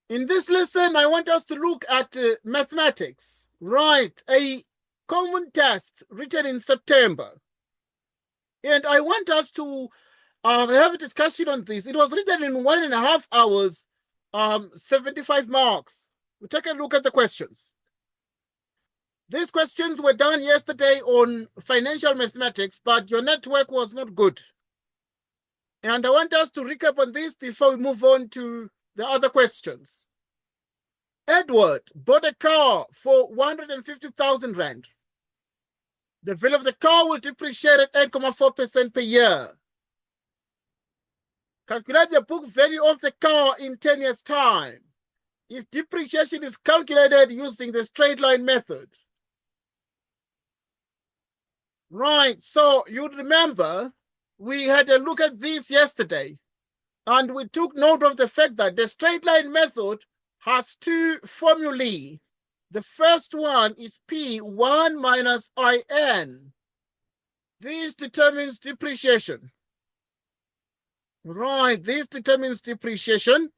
In this lesson, I want us to look at mathematics. Right, a common test written in September. And I want us to have a discussion on this. It was written in 1.5 hours, 75 marks. We take a look at the questions. These questions were done yesterday on financial mathematics, but your network was not good. And I want us to recap on this before we move on to the other questions. Edward bought a car for 150,000 Rand. The value of the car will depreciate at 8.4% per year. Calculate the book value of the car in 10 years' time if depreciation is calculated using the straight line method. Right, so you remember we had a look at this yesterday, and we took note of the fact that the straight line method has two formulae. The first one is P1 minus IN. This determines depreciation. Right, this determines depreciation.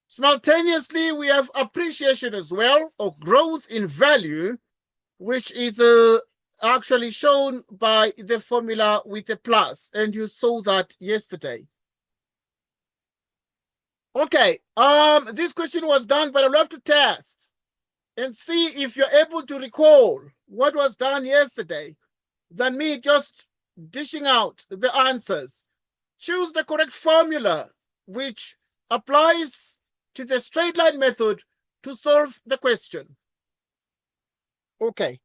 Simultaneously, we have appreciation as well, or growth in value, which is actually shown by the formula with a plus, and you saw that yesterday. Okay, this question was done, but I'll have to test and see if you're able to recall what was done yesterday than me just dishing out the answers. Choose the correct formula, which applies to the straight line method to solve the question. Okay.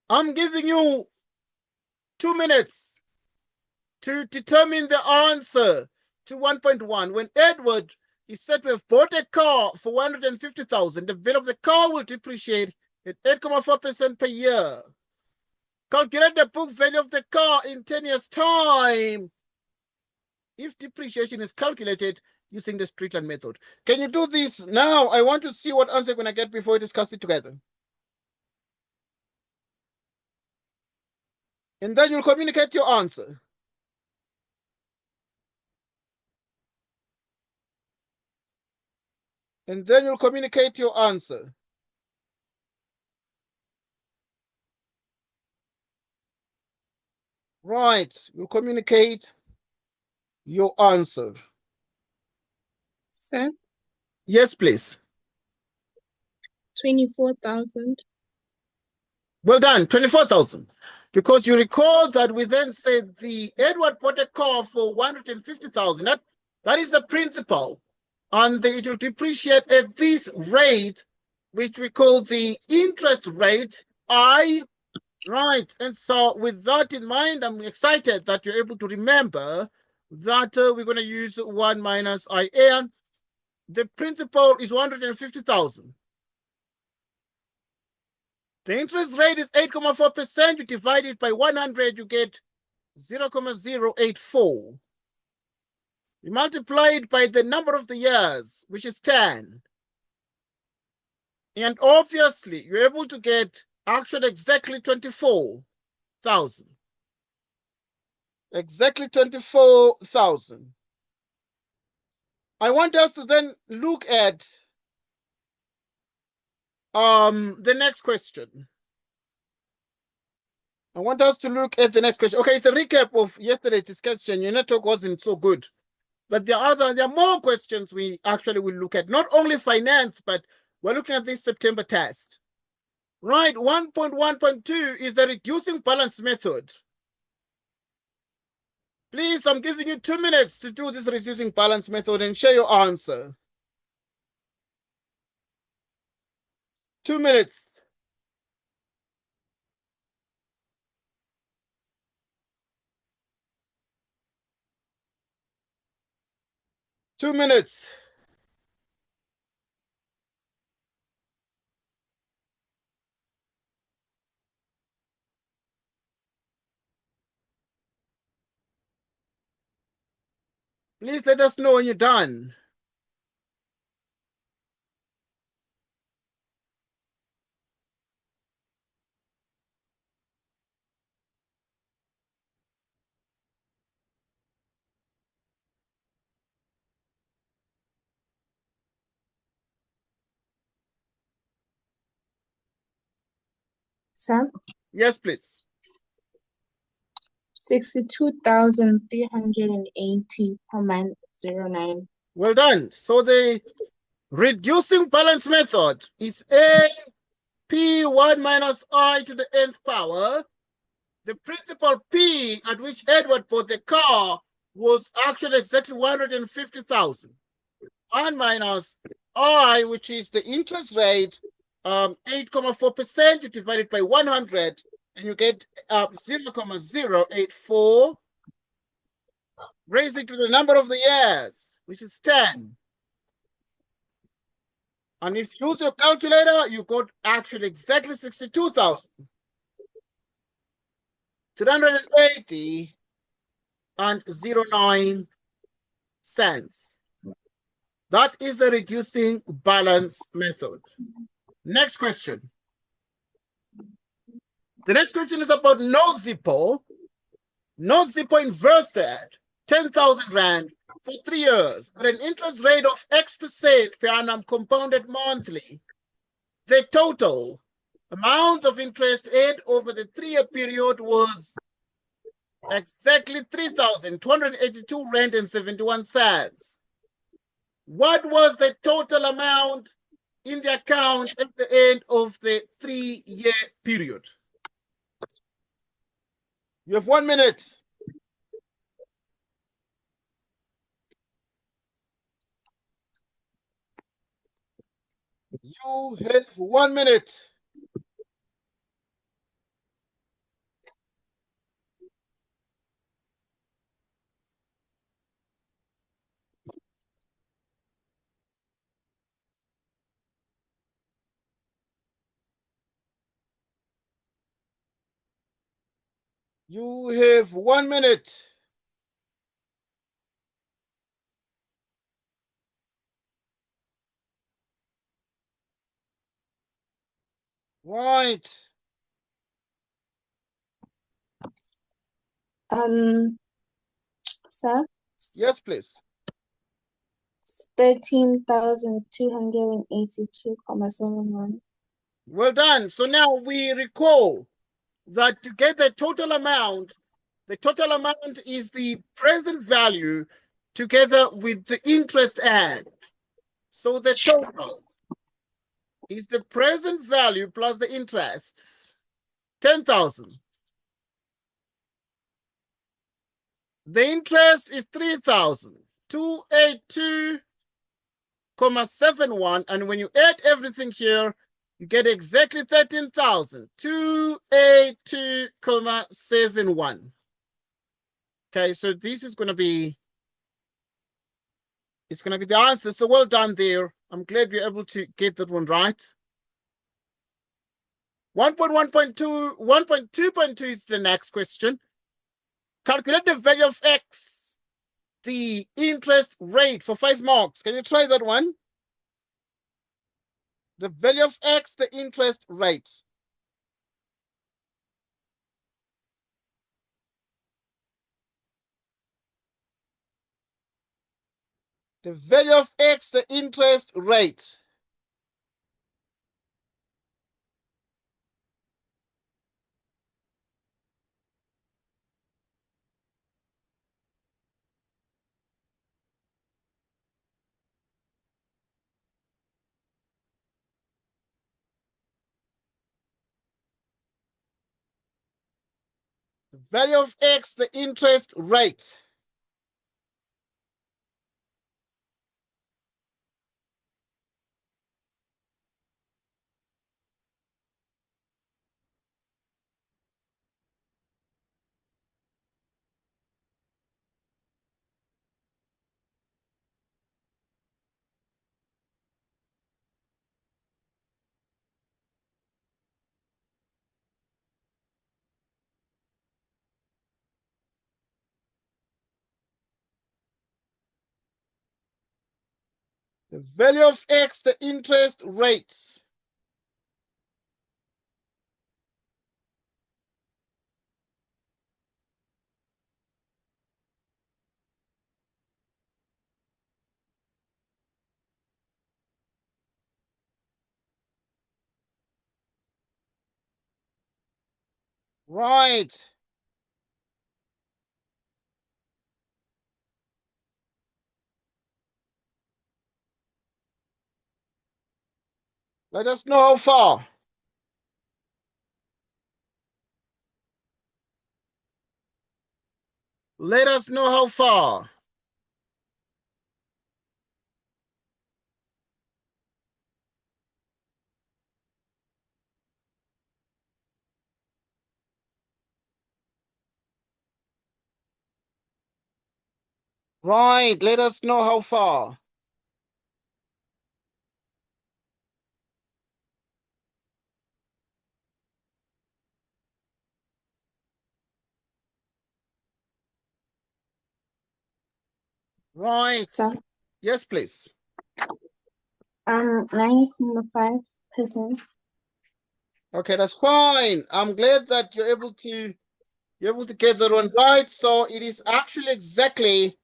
I'm giving you 2 minutes to determine the answer to 1.1. When Edward is said to have bought a car for 150,000, the value of the car will depreciate at 8.4% per year. Calculate the book value of the car in 10 years' time if depreciation is calculated using the straight line method. Can you do this now? I want to see what answer you're going to get before we discuss it together. And then you'll communicate your answer. And then you'll communicate your answer. Right, you'll communicate your answer. Sir, Yes, please. 24,000. Well done, 24,000. Because you recall that we then said the Edward bought a car for 150,000. That is the principal. And it will depreciate at this rate, which we call the interest rate, I. Right. And so with that in mind, I'm excited that you're able to remember that we're going to use 1 minus IA. The principal is 150,000. The interest rate is 8.4%. You divide it by 100, you get 0.084. You multiply it by the number of the years, which is 10. And obviously, you're able to get actually exactly 24,000. Exactly 24,000. I want us to then look at the next question. I want us to look at the next question. Okay, it's a recap of yesterday's discussion. Your network wasn't so good. But there are more questions we actually will look at. Not only finance, but we're looking at this September test. Right, 1.1.2 is the reducing balance method. Please, I'm giving you 2 minutes to do this reducing balance method and share your answer. 2 minutes. Two minutes. Please let us know when you're done. Sir, Yes, please. 62,380.09. Well done. So the reducing balance method is A P1 minus I to the nth power. The principal P at which Edward bought the car was actually exactly 150,000. 1 minus I, which is the interest rate, 8.4%, you divide it by 100, and you get 0.084, raise it to the number of the years, which is 10. And if you use your calculator, you got actually exactly 62,380 and 09 cents. That is the reducing balance method. Next question. The next question is about no Zippo. No Zippo invested 10,000 Rand for 3 years at an interest rate of X% per annum compounded monthly. The total amount of interest paid over the 3-year period was exactly 3,282 Rand and 71 cents. What was the total amount in the account at the end of the 3-year period? You have 1 minute. You have 1 minute. You have 1 minute. Right. Sir, Yes, please. 13,282.71. Well done. So now we recall that to get the total amount is the present value together with the interest add. So the total is the present value plus the interest, 10,000. The interest is 3,282.71, and when you add everything here, you get exactly 13,282.71. Okay, so this is going to be the answer. So well done there. I'm glad you're able to get that one right. 1.1.2 is the next question. Calculate the value of X, the interest rate, for 5 marks. Can you try that one? The value of X, the interest rate. The value of X, the interest rate. The value of X, the interest rate. The value of X, the interest rate. Right. Let us know how far. Let us know how far. Right. Let us know how far. Right. So, Yes, please. 9.5%. Okay, that's fine. I'm glad that you're able to get that one right. So it is actually exactly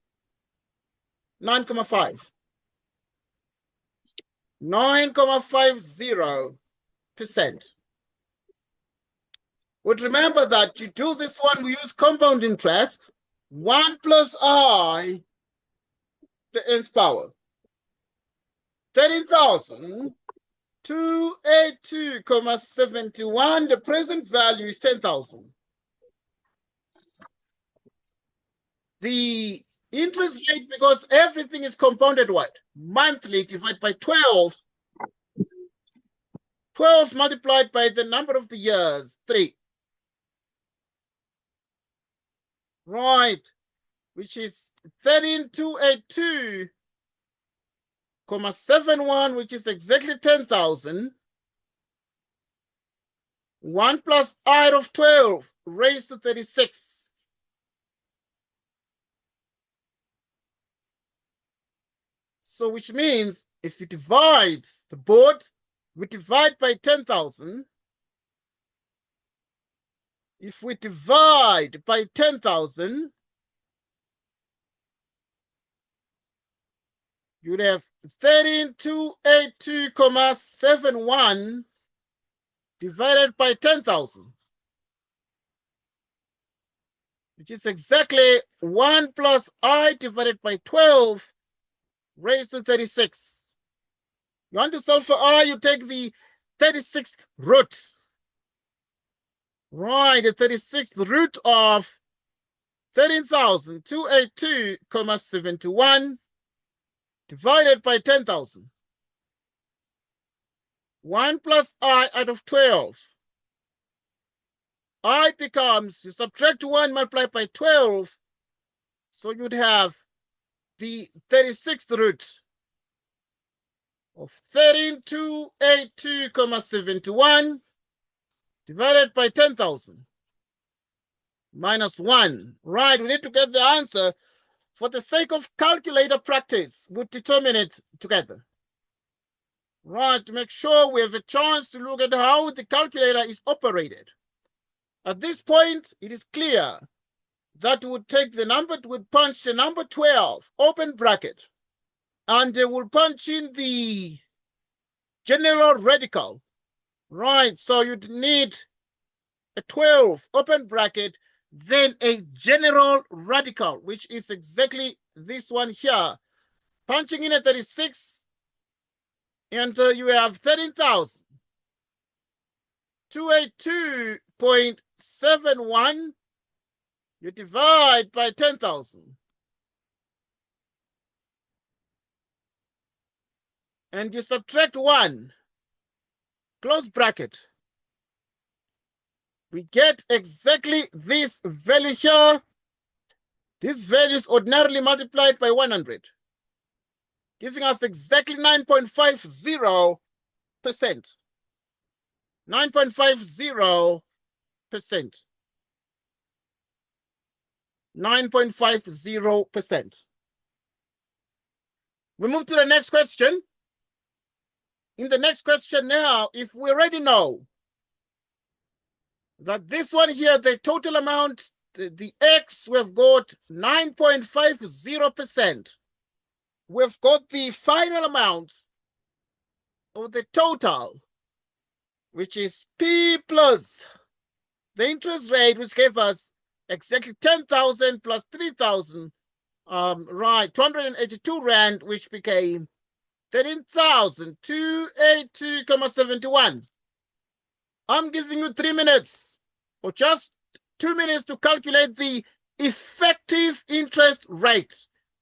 9.5. 9.50%. But remember that to do this one, we use compound interest. 1 plus I, the nth power. 13,282.71. The present value is 10,000. The interest rate, because everything is compounded what? Monthly divided by 12. 12 multiplied by the number of the years, 3. Right, which is 13,282.71, which is exactly 10,000. 1 plus I of 12 raised to 36. So which means if we divide the board, we divide by 10,000. If we divide by 10,000, you'd have 13,282.71 divided by 10,000, which is exactly 1 plus I divided by 12 raised to 36. You want to solve for I, you take the 36th root. Right, the 36th root of 13,282.71 divided by 10,000. 1 plus I out of 12. I becomes, you subtract 1 multiplied by 12, so you'd have the 36th root of 13,282.71 divided by 10,000 minus 1. Right, we need to get the answer. For the sake of calculator practice, we'll determine it together. Right, to make sure we have a chance to look at how the calculator is operated. At this point, it is clear that we would take the number, we would punch the number 12, open bracket, and we'll punch in the general radical. Right, so you'd need a 12, open bracket, then a general radical, which is exactly this one here. Punching in a 36, and you have 13,282.71. You divide by 10,000. And you subtract 1. Close bracket. We get exactly this value here. This value is ordinarily multiplied by 100, giving us exactly 9.50%. 9.50%. 9.50%. We move to the next question. In the next question now, if we already know that this one here, the total amount, the X, we've got 9.50%. We've got the final amount of the total, which is P plus the interest rate, which gave us exactly 10,000 plus 3,000, right, 282 Rand, which became 13,282.71. I'm giving you 3 minutes or just 2 minutes to calculate the effective interest rate.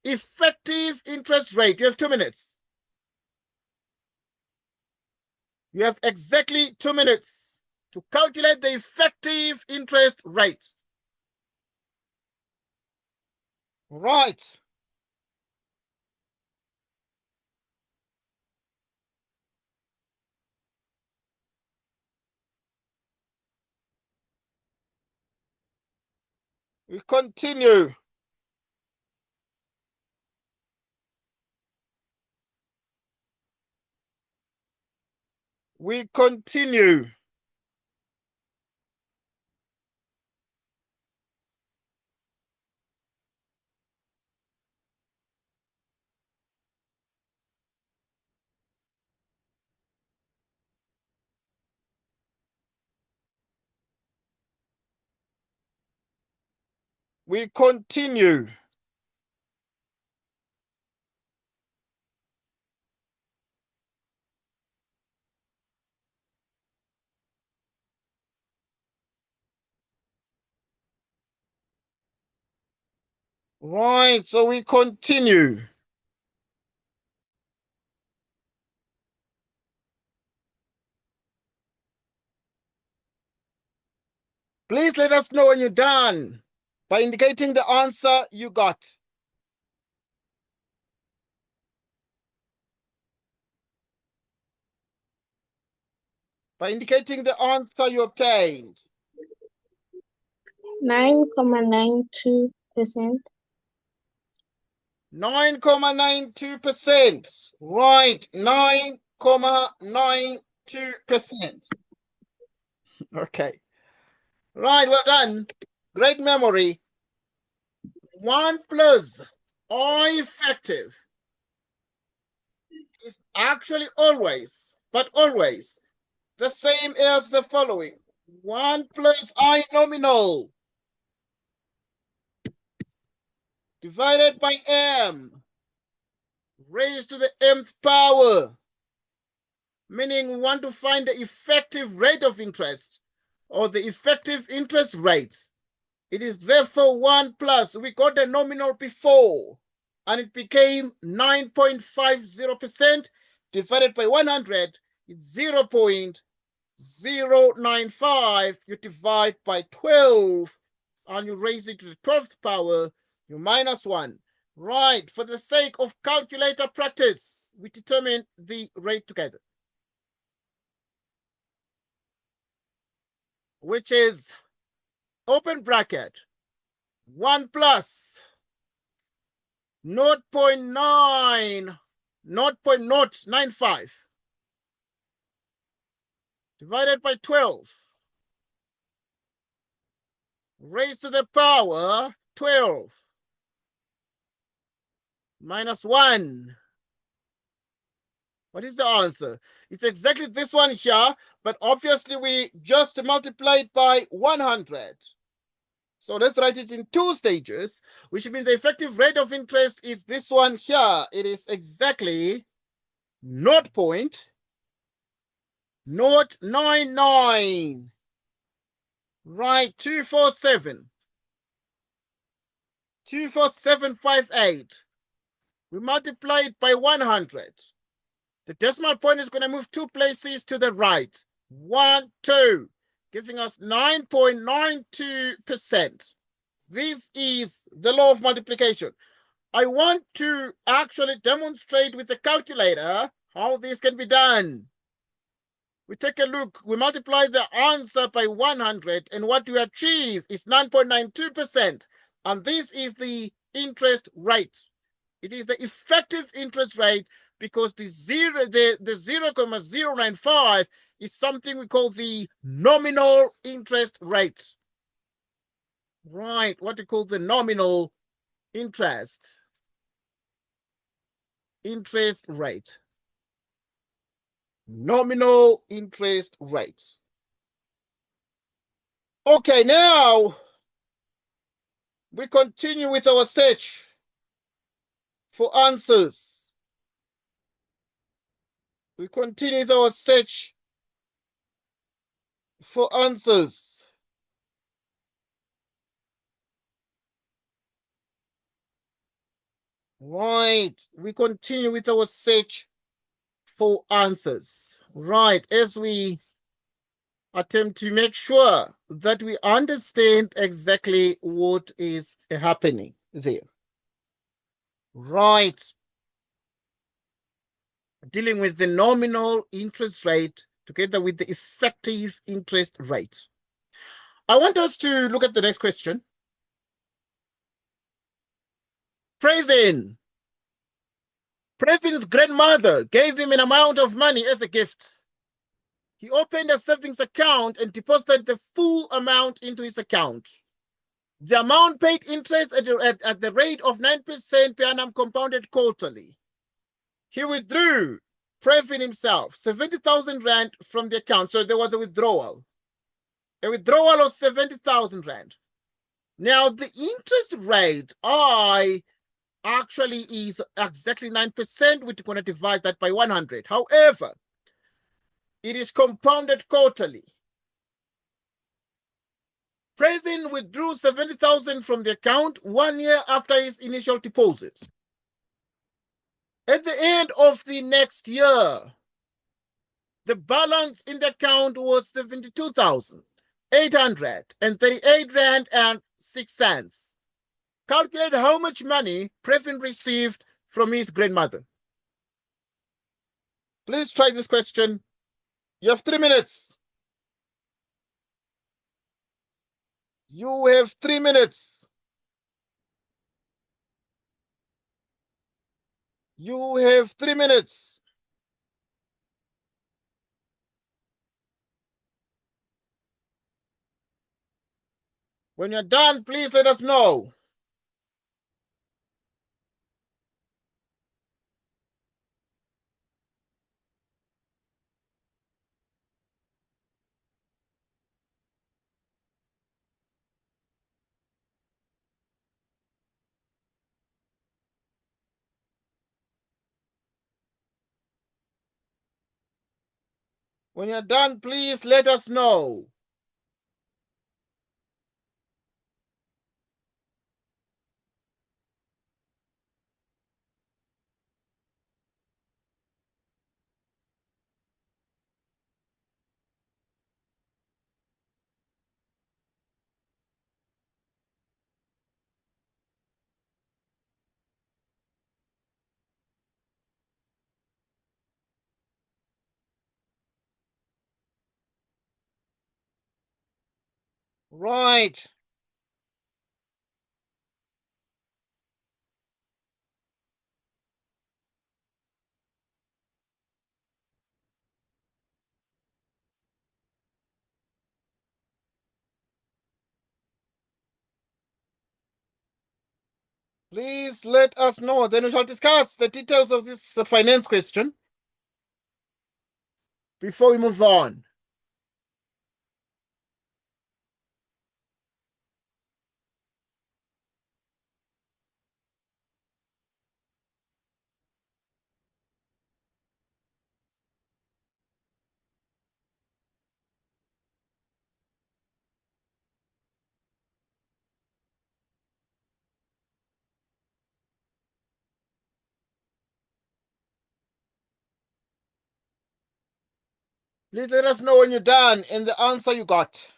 Effective interest rate. You have 2 minutes. You have exactly 2 minutes to calculate the effective interest rate. Right. We continue. We continue. We continue. Right, so we continue. Please let us know when you're done by indicating the answer you got. By indicating the answer you obtained. 9.92%. 9.92%. Right, 9.92%. Okay. Right, well done. Great memory. 1 plus or effective is actually always, but always, the same as the following. 1 plus I nominal divided by m raised to the mth power, meaning we want to find the effective rate of interest or the effective interest rate. It is therefore 1 plus, we got the nominal before, and it became 9.50% divided by 100, it's 0.095. You divide by 12, and you raise it to the 12th power, you minus 1. Right, for the sake of calculator practice, we determine the rate together, which is open bracket 1 plus 0.095 divided by 12 raised to the power 12 minus 1. What is the answer? It's exactly this one here, but obviously we just multiplied by 100. So let's write it in 2 stages, which means the effective rate of interest is this one here. It is exactly 0.099. Right, 247.58. We multiply it by 100. The decimal point is going to move 2 places to the right. 1, 2, giving us 9.92%. This is the law of multiplication. I want to actually demonstrate with the calculator how this can be done. We take a look. We multiply the answer by 100, and what we achieve is 9.92%. And this is the interest rate. It is the effective interest rate because the 0.095 is something we call the nominal interest rate. Right, what we call the nominal interest rate. Nominal interest rate. Okay, now we continue with our search for answers. We continue with our search for answers. Right, we continue with our search for answers. Right, as we attempt to make sure that we understand exactly what is happening there. Right, dealing with the nominal interest rate together with the effective interest rate. I want us to look at the next question. Previn's grandmother gave him an amount of money as a gift. He opened a savings account and deposited the full amount into his account. The amount paid interest at the rate of 9% per annum compounded quarterly. He withdrew, Previn himself, 70,000 Rand from the account. So there was a withdrawal of 70,000 Rand. Now, the interest rate, actually is exactly 9%. We're going to divide that by 100. However, it is compounded quarterly. Previn withdrew 70,000 from the account 1 year after his initial deposit. At the end of the next year, the balance in the account was 72,838 Rand and 6 cents. Calculate how much money Previn received from his grandmother. Please try this question. You have 3 minutes. You have 3 minutes. You have 3 minutes. When you're done, please let us know. When you're done, please let us know. Right. Please let us know. Then we shall discuss the details of this finance question before we move on. Please let us know when you're done and the answer you got.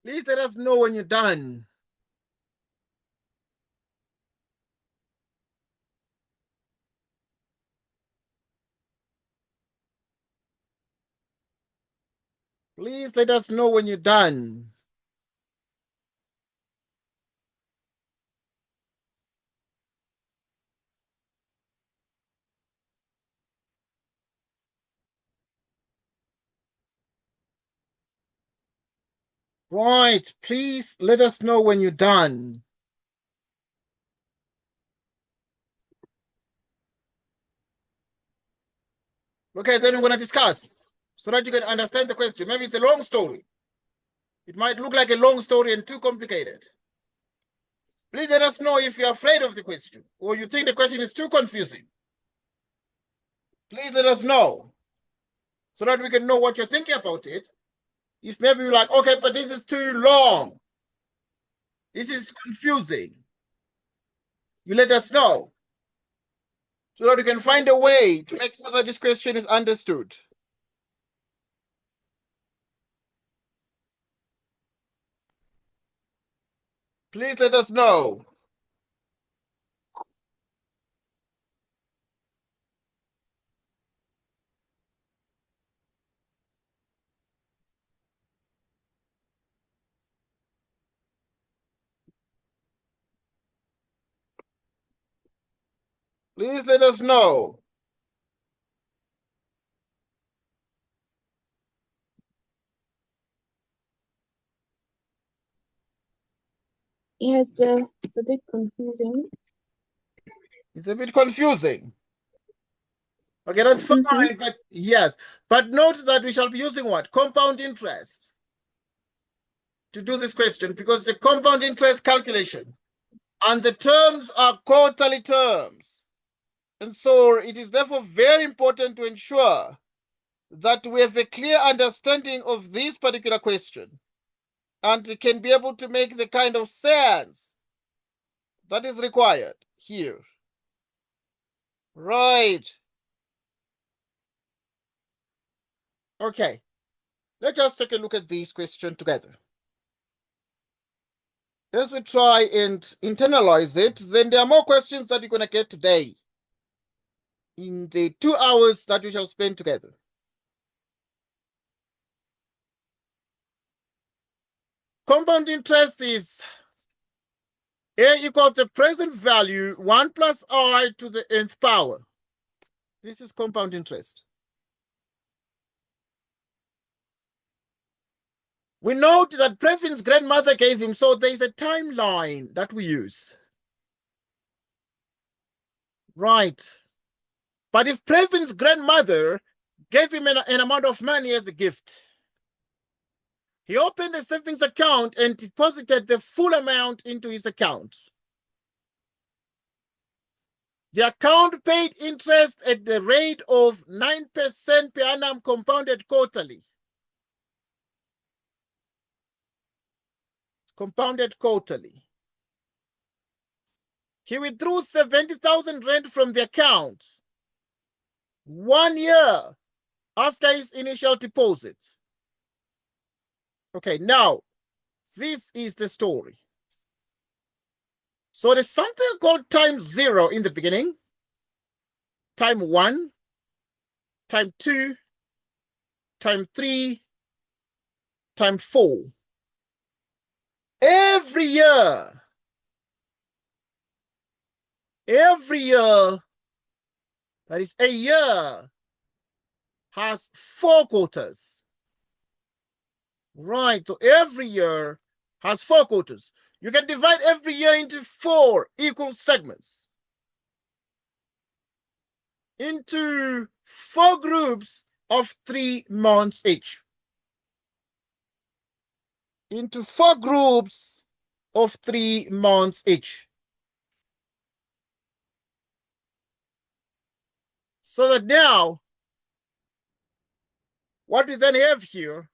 Please let us know when you're done. Please let us know when you're done. Right, please let us know when you're done. Okay, then we're going to discuss so that you can understand the question. Maybe it's a long story. It might look like a long story and too complicated. Please let us know if you're afraid of the question or you think the question is too confusing. Please let us know so that we can know what you're thinking about it. If maybe you're like, okay, but this is too long, this is confusing, you let us know so that we can find a way to make sure that this question is understood. Please let us know. Please let us know. Yeah, it's a bit confusing. It's a bit confusing. Okay, that's fine, but yes. But note that we shall be using what? Compound interest to do this question because it's a compound interest calculation. And the terms are quarterly terms. And so it is therefore very important to ensure that we have a clear understanding of this particular question and can be able to make the kind of sense that is required here. Right. Okay. Let's just take a look at this question together. As we try and internalize it, then there are more questions that you're going to get today in the 2 hours that we shall spend together. Compound interest is A equals the present value 1 plus I to the nth power. This is compound interest. We note that Previn's grandmother gave him, so there's a timeline that we use. Right. But if Previn's grandmother gave him an amount of money as a gift, he opened a savings account and deposited the full amount into his account. The account paid interest at the rate of 9% per annum compounded quarterly. Compounded quarterly. He withdrew 70,000 rand from the account 1 year after his initial deposit. Okay, now, this is the story. So there's something called time 0 in the beginning, time 1, time 2, time 3, time 4. Every year, that is a year, has 4 quarters. Right, so every year has 4 quarters. You can divide every year into 4 equal segments, into 4 groups of 3 months each. Into 4 groups of 3 months each. So that now, what we then have here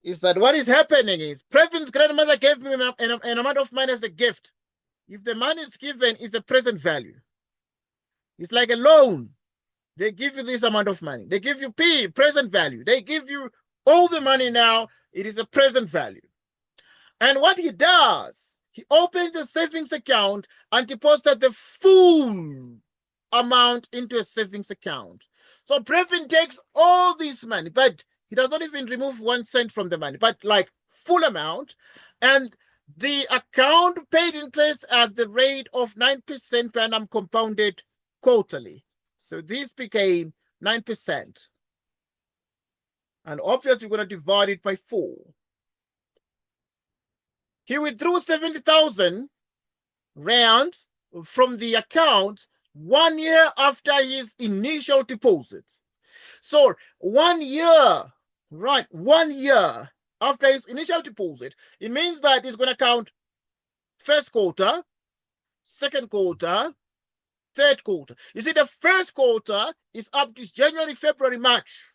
is that what is happening is Previn's grandmother gave him an amount of money as a gift. If the money is given, it's a present value. It's like a loan. They give you this amount of money. They give you P, present value. They give you all the money now. It is a present value. And what he does, he opens a savings account and deposits the full amount into a savings account. So Previn takes all this money, but He does not even remove 1 cent from the money, but like full amount. And the account paid interest at the rate of 9% per annum compounded quarterly. So this became 9%. And obviously, we're going to divide it by 4. He withdrew 70,000 rand from the account 1 year after his initial deposit. So 1 year, right, 1 year after his initial deposit, it means that he's going to count first quarter, second quarter, third quarter. You see, the first quarter is up to January, February, March.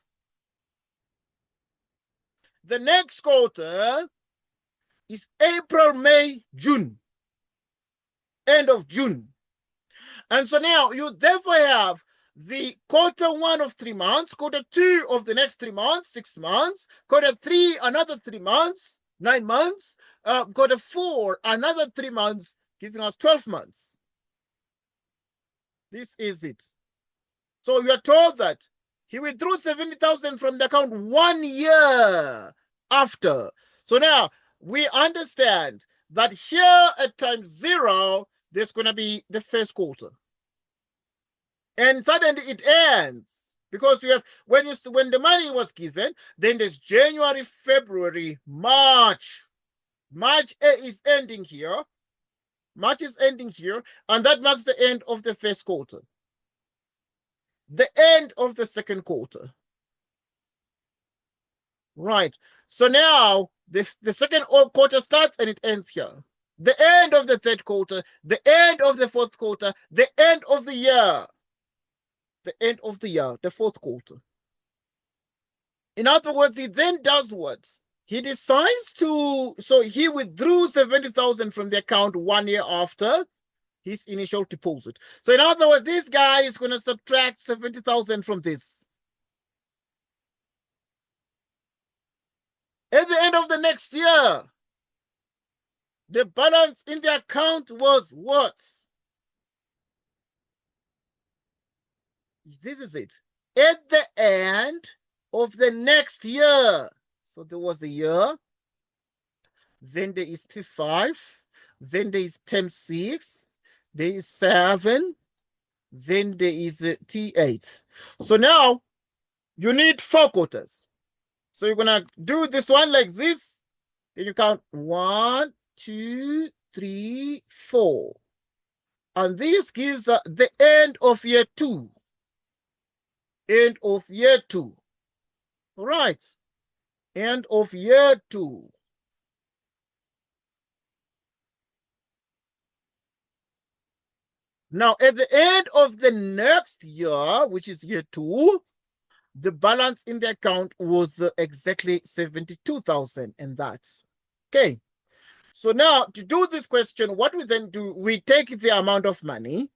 The next quarter is April, May, June, end of June. And so now you therefore have the quarter 1 of 3 months, quarter 2 of the next 3 months, 6 months, quarter 3, another 3 months, 9 months, quarter 4, another 3 months, giving us 12 months. This is it. So you are told that he withdrew 70,000 from the account 1 year after. So now we understand that here at time 0, there's going to be the first quarter. And suddenly it ends because you have when the money was given, then there's January, February, March. March is ending here. March is ending here, and that marks the end of the first quarter. The end of the second quarter. Right. So now the second quarter starts and it ends here. The end of the third quarter, the end of the fourth quarter, the end of the year. The end of the year, the fourth quarter. In other words, he then does what? He decides to, so he withdrew 70,000 from the account 1 year after his initial deposit. So in other words, this guy is going to subtract 70,000 from this. At the end of the next year, the balance in the account was what? This is it. At the end of the next year. So there was a year. Then there is T5. Then there is term 6. There is 7. Then there is T8. So now you need 4 quarters. So you're going to do this one like this. Then you count 1, 2, 3, 4. And this gives the end of year 2. End of year 2. All right. End of year 2. Now, at the end of the next year, which is year 2, the balance in the account was exactly 72,000 and that. Okay. So now to do this question, what we then do, we take the amount of money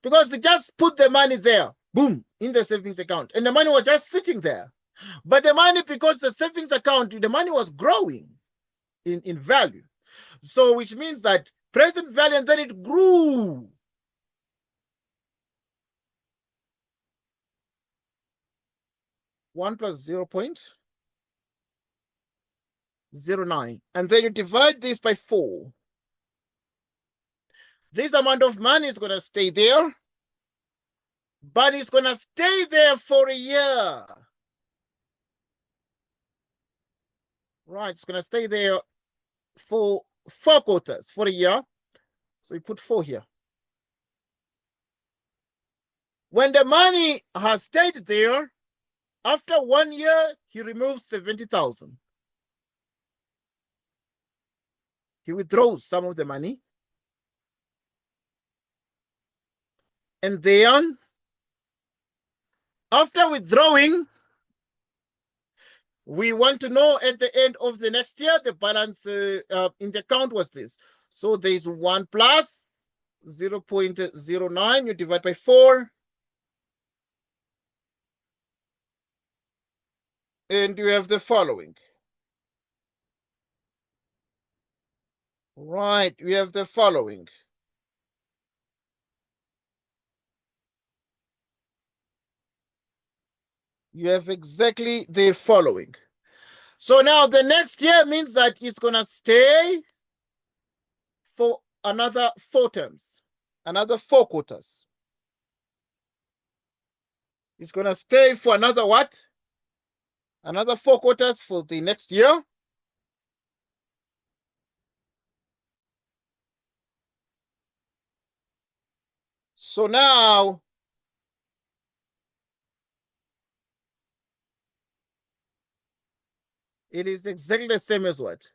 because they just put the money there, boom, in the savings account. And the money was just sitting there. But the money, because the savings account, the money was growing in value. So which means that present value, and then it grew. One plus 0.09. And then you divide this by 4. This amount of money is going to stay there, but it's going to stay there for a year. Right, it's going to stay there for 4 quarters, for a year. So you put 4 here. When the money has stayed there, after 1 year, he removes 70,000. He withdraws some of the money. And then, after withdrawing, we want to know at the end of the next year, the balance in the account was this. So there's 1 plus 0.09, you divide by 4. And you have the following. Right, we have the following. You have exactly the following. So now the next year means that it's going to stay for another 4 terms, another 4 quarters. It's going to stay for another what? Another 4 quarters for the next year. So now it is exactly the same as what?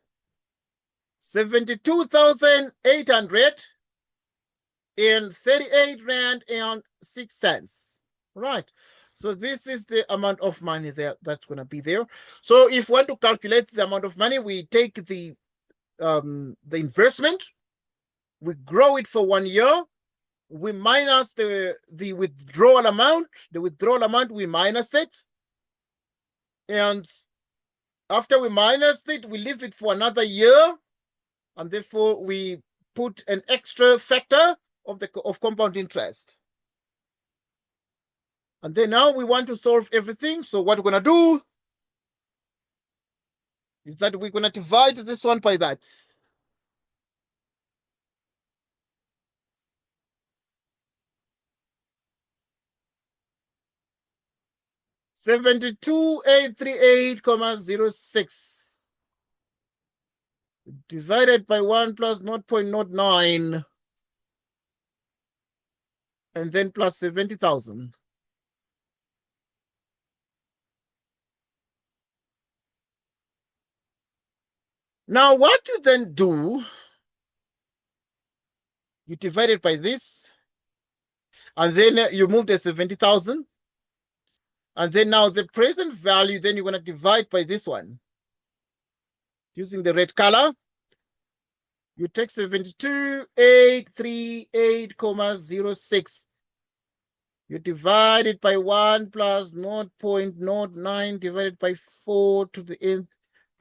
72,838 rand and 6 cents. Right. So this is the amount of money there that's going to be there. So if we want to calculate the amount of money, we take the investment, we grow it for 1 year, we minus the withdrawal amount. The withdrawal amount, we minus it. And after we minus it, we leave it for another year. And therefore, we put an extra factor of compound interest. And then now we want to solve everything. So what we're going to do is that we're going to divide this one by that. $72,838.06 divided by 1 plus 0.09 and then plus 70,000. Now, what you then do, you divide it by this, and then you move the 70,000, and then now the present value, then you're going to divide by this one. Using the red color, you take 72,838.06. You divide it by 1 plus 0.09 divided by 4 to the end,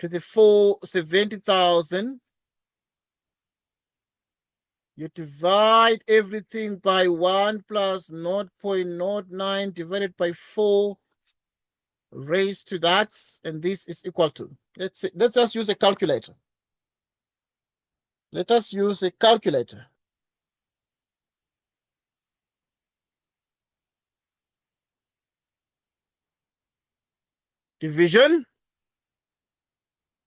to the 470,000. You divide everything by 1 plus 0.09 divided by 4 raised to that, and this is equal to. Let's just use a calculator. Let us use a calculator. Division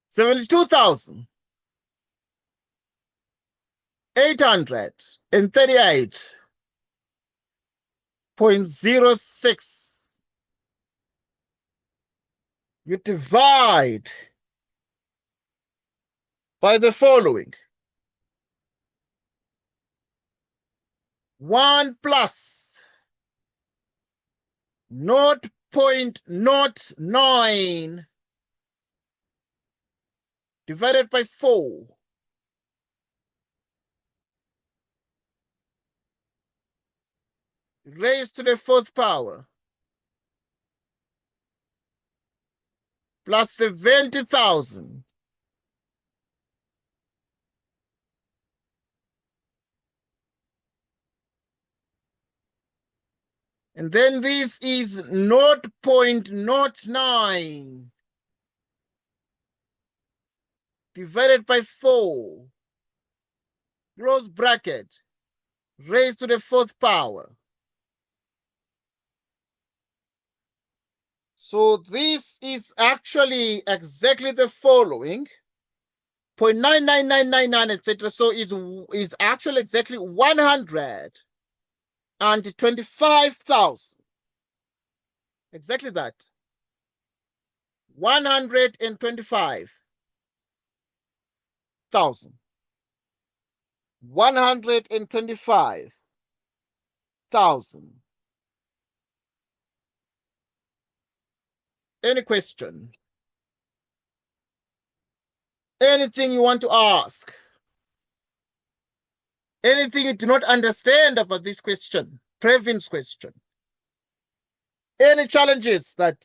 72,838.06. You divide by the following. 1 plus 0.09 divided by 4 raised to the 4th power plus 70,000 and then this is 0.09 divided by 4 close bracket raised to the 4th power. So this is actually exactly the following. 0.99999, etc. So is actually exactly 125,000. Exactly that. 125,000. 125,000. Any question? Anything you want to ask? Anything you do not understand about this question, Previn's question? Any challenges that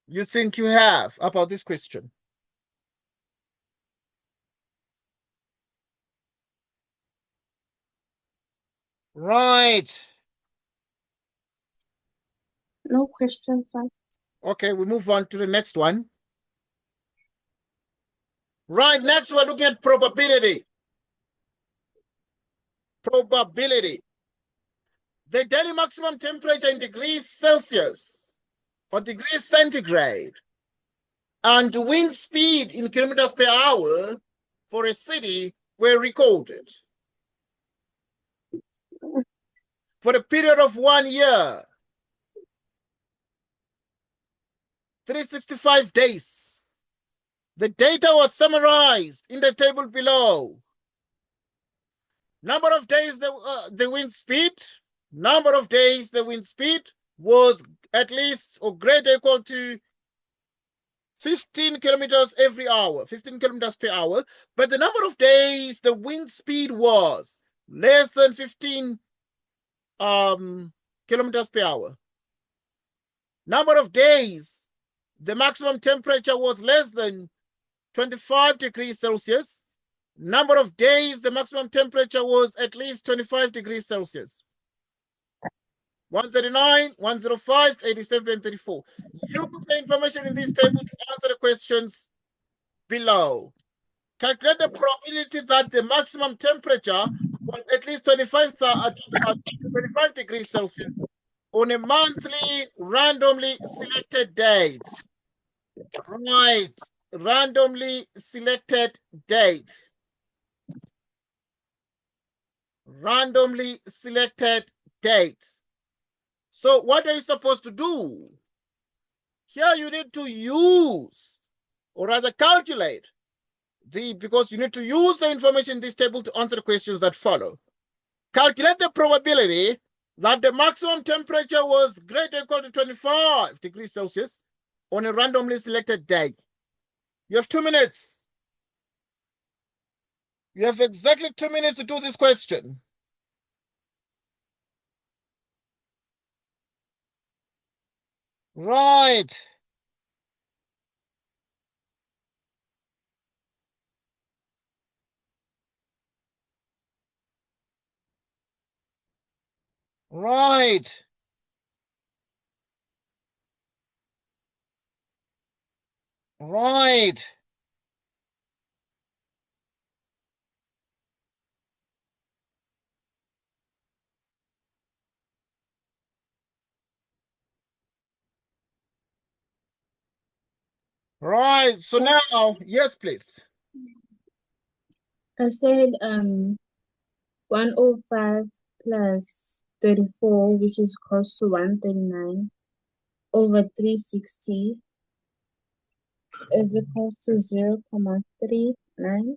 you think you have about this question? Right. No questions, sir. Okay, we move on to the next one. Right, next we're looking at probability. Probability. The daily maximum temperature in degrees Celsius or degrees centigrade and wind speed in kilometers per hour for a city were recorded for a period of 1 year, 365 days. The data was summarized in the table below. Number of days the wind speed, number of days the wind speed was at least or greater equal to 15 kilometers every hour, 15 kilometers per hour. But the number of days the wind speed was less than 15 kilometers per hour. Number of days the maximum temperature was less than 25 degrees Celsius. Number of days the maximum temperature was at least 25 degrees Celsius. 139, 105, 87, 34. Use the information in this table to answer the questions below. Calculate the probability that the maximum temperature was at least 25 degrees Celsius on a monthly randomly selected date. Right, randomly selected date. Randomly selected date. So what are you supposed to do? Here you need to use, or rather calculate, because you need to use the information in this table to answer the questions that follow. Calculate the probability that the maximum temperature was greater or equal to 25 degrees Celsius on a randomly selected day. You have 2 minutes. You have exactly 2 minutes to do this question. Right. Right. Right. Right. So now, yes, please. I said 105 plus 34, which is close to 139, over 360 is equals to 0.39.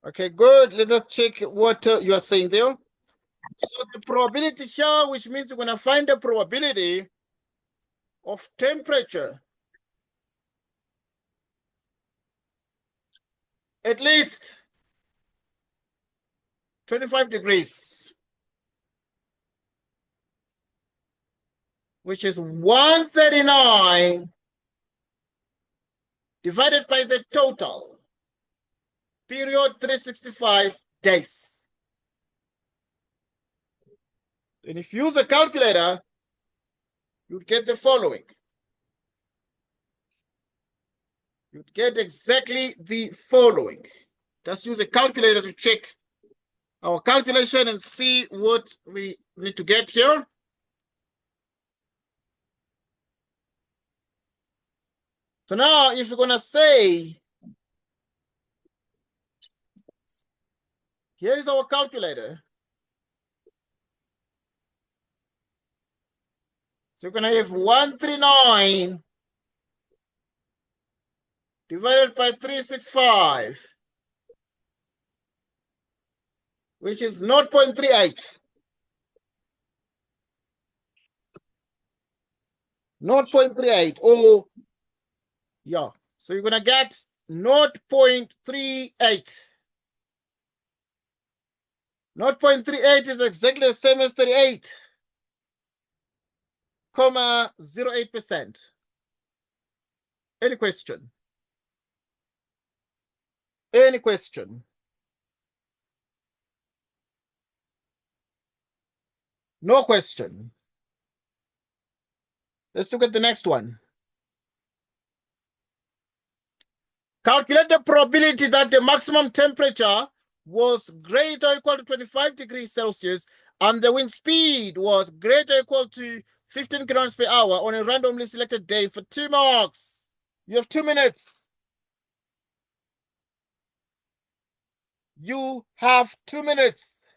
Okay, good. Let us check what you are saying there. So the probability here, which means you're going to find the probability of temperature at least 25 degrees, which is 139 divided by the total period 365 days. And if you use a calculator, you'd get the following. You'd get exactly the following. Just use a calculator to check our calculation and see what we need to get here. So now if you're going to say, here is our calculator. So you're going to have 139 divided by 365, which is 0.38. 0.38, or yeah. So you're going to get 0.38. 0.38 is exactly the same as 38,08%. Any question? Any question? No question. Let's look at the next one. Calculate the probability that the maximum temperature was greater or equal to 25 degrees Celsius and the wind speed was greater or equal to 15 kilometers per hour on a randomly selected day for 2 marks. You have 2 minutes. You have 2 minutes.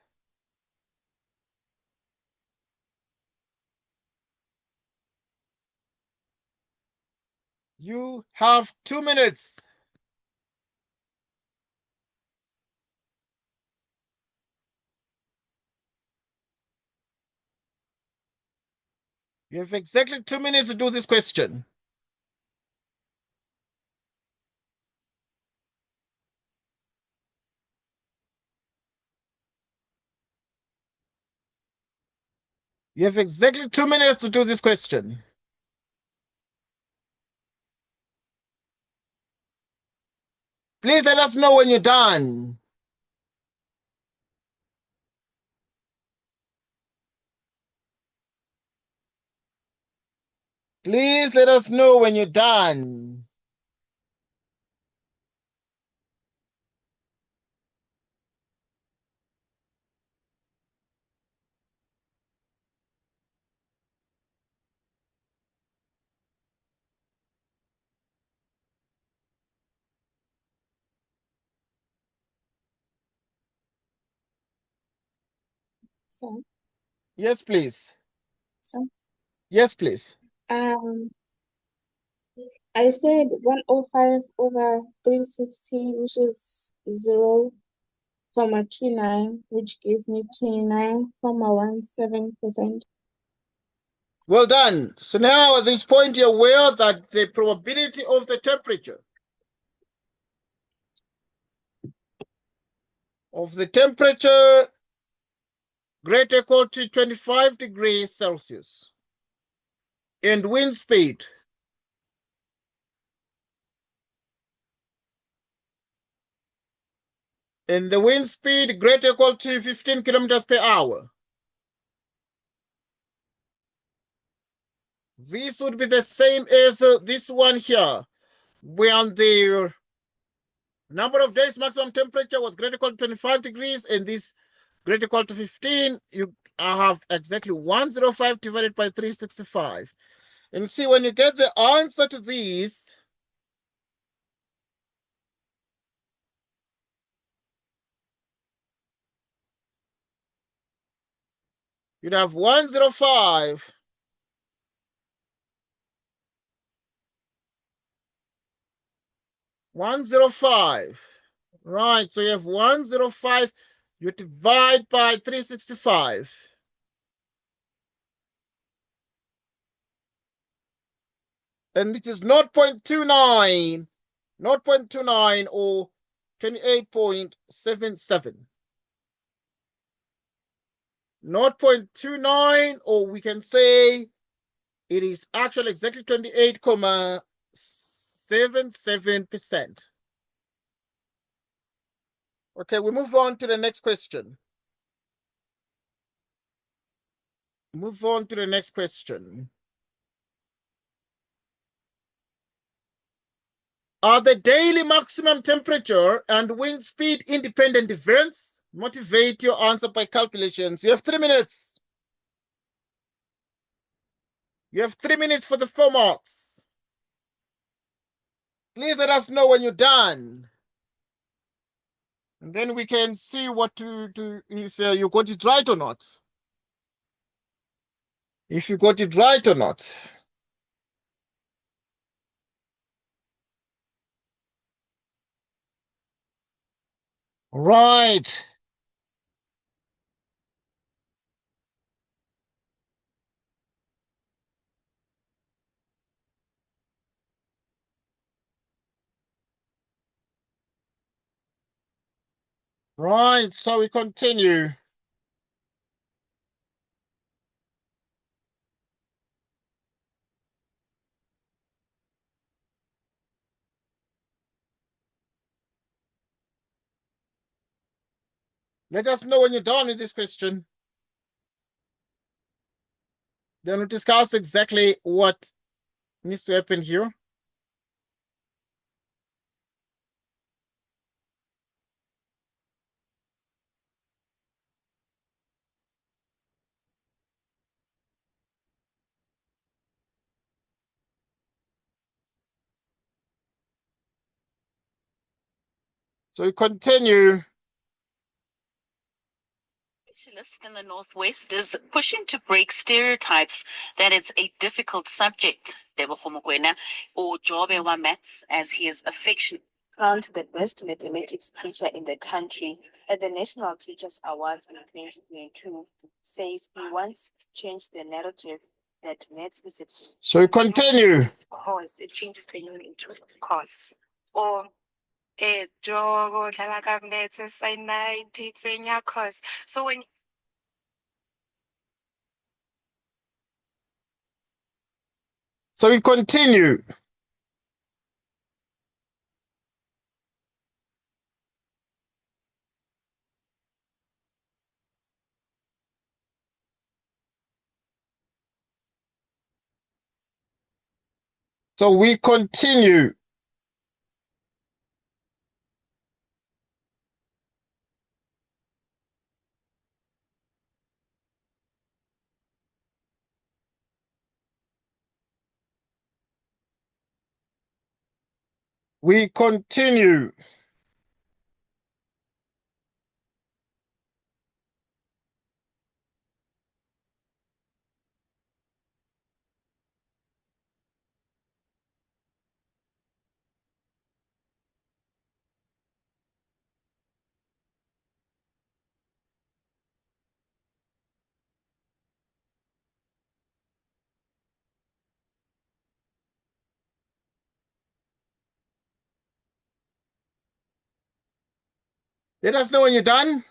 You have 2 minutes. You have exactly 2 minutes to do this question. You have exactly 2 minutes to do this question. Please let us know when you're done. Please let us know when you're done. So, Yes, please. so, Yes, please. um, I said 105 over 360, which is 0.29, which gives me 29.17%. Well done. So now at this point, you're aware that the probability of the temperature greater or equal to 25 degrees Celsius and wind speed greater or equal to 15 kilometers per hour. This would be the same as this one here, where the number of days maximum temperature was greater or equal to 25 degrees and this greater or equal to 15. You have exactly 105 divided by 365. And see, when you get the answer to these, you'd have 105. 105. Right, so you have 105. You divide by 365. And it is 0.29, 0.29 or 28.77. 0.29, or we can say it is actually exactly 28.77%. Okay, we move on to the next question. Move on to the next question. Are the daily maximum temperature and wind speed independent events? Motivate your answer by calculations. You have 3 minutes. You have 3 minutes for the 4 marks. Please let us know when you're done. And then we can see what to do, if you got it right or not. If you got it right or not. Right. Right. So we continue. Let us know when you're done with this question. Then we'll discuss exactly what needs to happen here. So we continue. Specialist in the Northwest is pushing to break stereotypes that it's a difficult subject. Tebogo Mokoena, or Jobewa Maths, as he is affectionately crowned the best mathematics teacher in the country at the National Teachers Awards in 2022, says he wants to change the narrative that maths is a So we continue. course. It changes the name into a course. Or jogo dlala ka maths cyanide tsenya course. So when So we continue. So we continue. We continue. Let us know when you're done.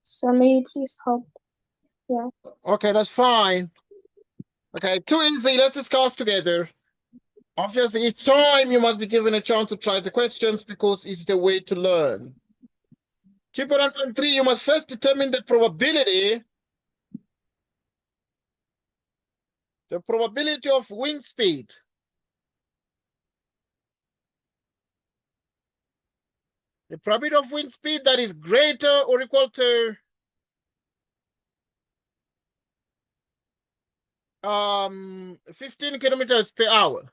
So may you please help? Yeah. Okay, that's fine. Okay, too easy. Let's discuss together. Obviously, each time you must be given a chance to try the questions because it's the way to learn. 2.3, you must first determine the probability of wind speed. The probability of wind speed that is greater or equal to 15 kilometers per hour.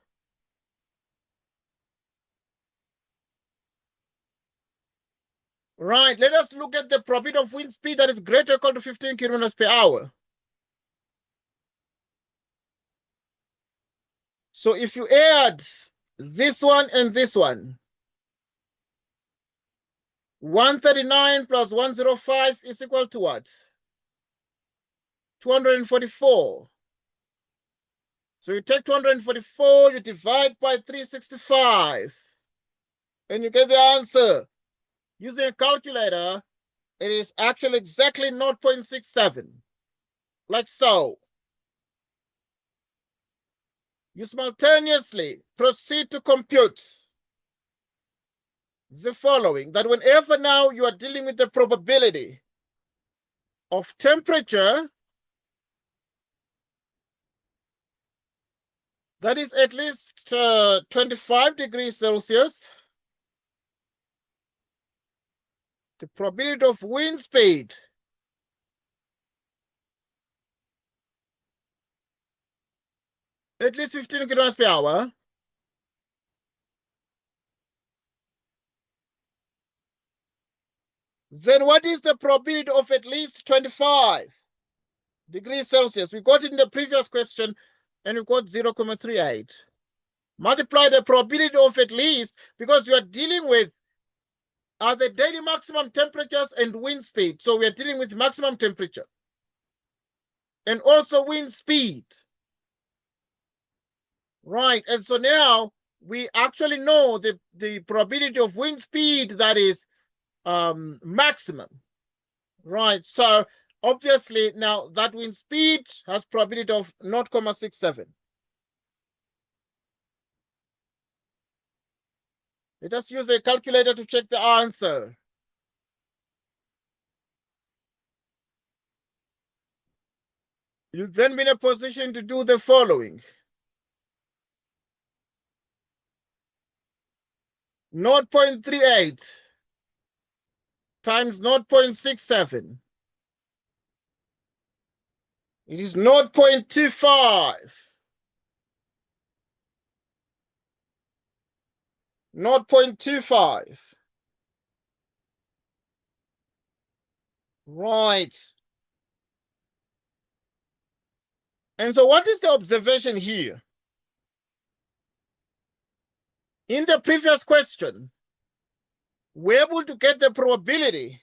Right, let us look at the probability of wind speed that is greater or equal to 15 kilometers per hour. So if you add this one and this one, 139 plus 105 is equal to what? 244. So you take 244, you divide by 365, and you get the answer. Using a calculator, it is actually exactly 0.67, like so. You simultaneously proceed to compute the following, that whenever now you are dealing with the probability of temperature that is at least 25 degrees Celsius, the probability of wind speed at least 15 kilometers per hour, then what is the probability of at least 25 degrees Celsius? We got it in the previous question and we got 0.38. Multiply the probability of at least, because you are dealing with the daily maximum temperatures and wind speed. So we are dealing with maximum temperature and also wind speed. Right, and so now we actually know the probability of wind speed that is maximum. Right, so obviously now that wind speed has probability of 0.67. Let us use a calculator to check the answer. You'll then be in a position to do the following. 0.38 times 0.67. It is 0.25. 0.25. Right. And so what is the observation here? In the previous question, we're able to get the probability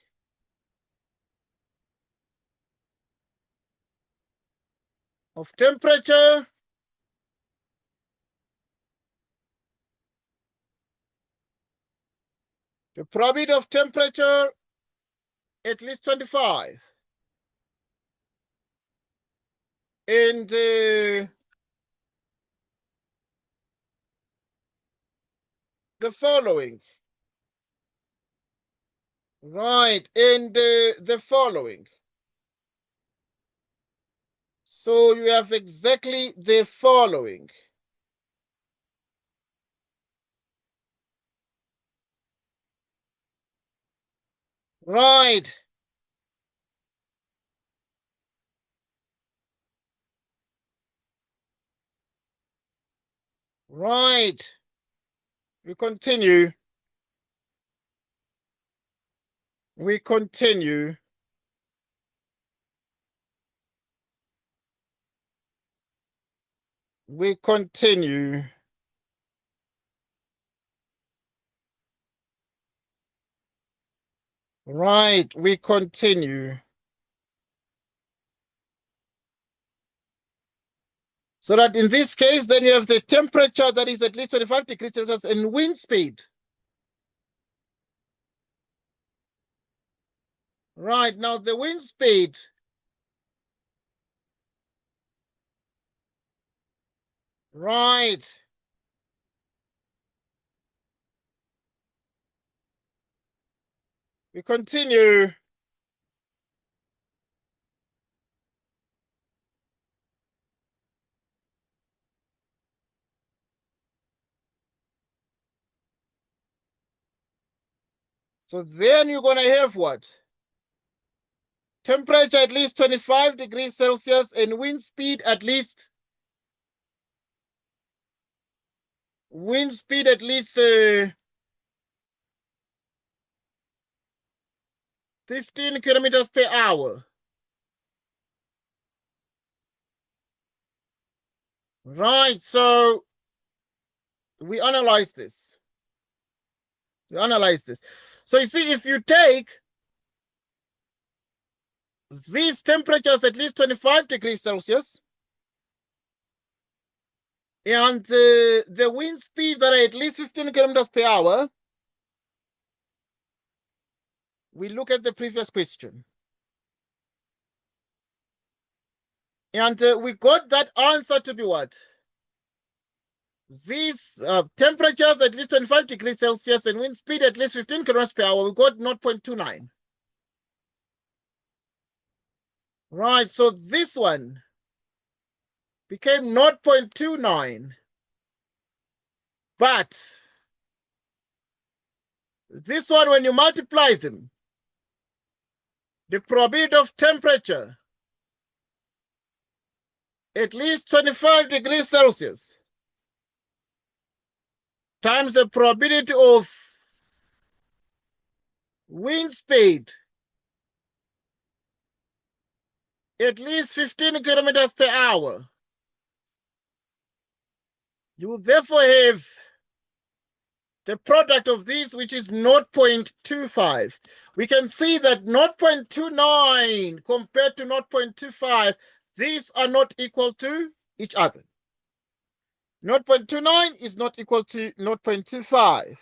of temperature at least 25. And the following. Right, and the following. So you have exactly the following. Right. Right. We continue. We continue. We continue. Right, we continue. So that in this case, then you have the temperature that is at least 25 degrees Celsius and wind speed. Right, now the wind speed. Right. We continue. So then you're going to have what? Temperature at least 25 degrees Celsius and wind speed at least 15 kilometers per hour. Right, so we analyze this. So you see, if you take these temperatures at least 25 degrees Celsius and the wind speeds that are at least 15 kilometers per hour, we look at the previous question. And we got that answer to be what? These temperatures at least 25 degrees Celsius and wind speed at least 15 kilometers per hour, we got 0.29. Right, so this one became 0.29. But this one, when you multiply them, the probability of temperature at least 25 degrees Celsius times the probability of wind speed at least 15 kilometers per hour. You will therefore have the product of these, which is 0.25. We can see that 0.29 compared to 0.25, these are not equal to each other. 0.29 is not equal to 0.25.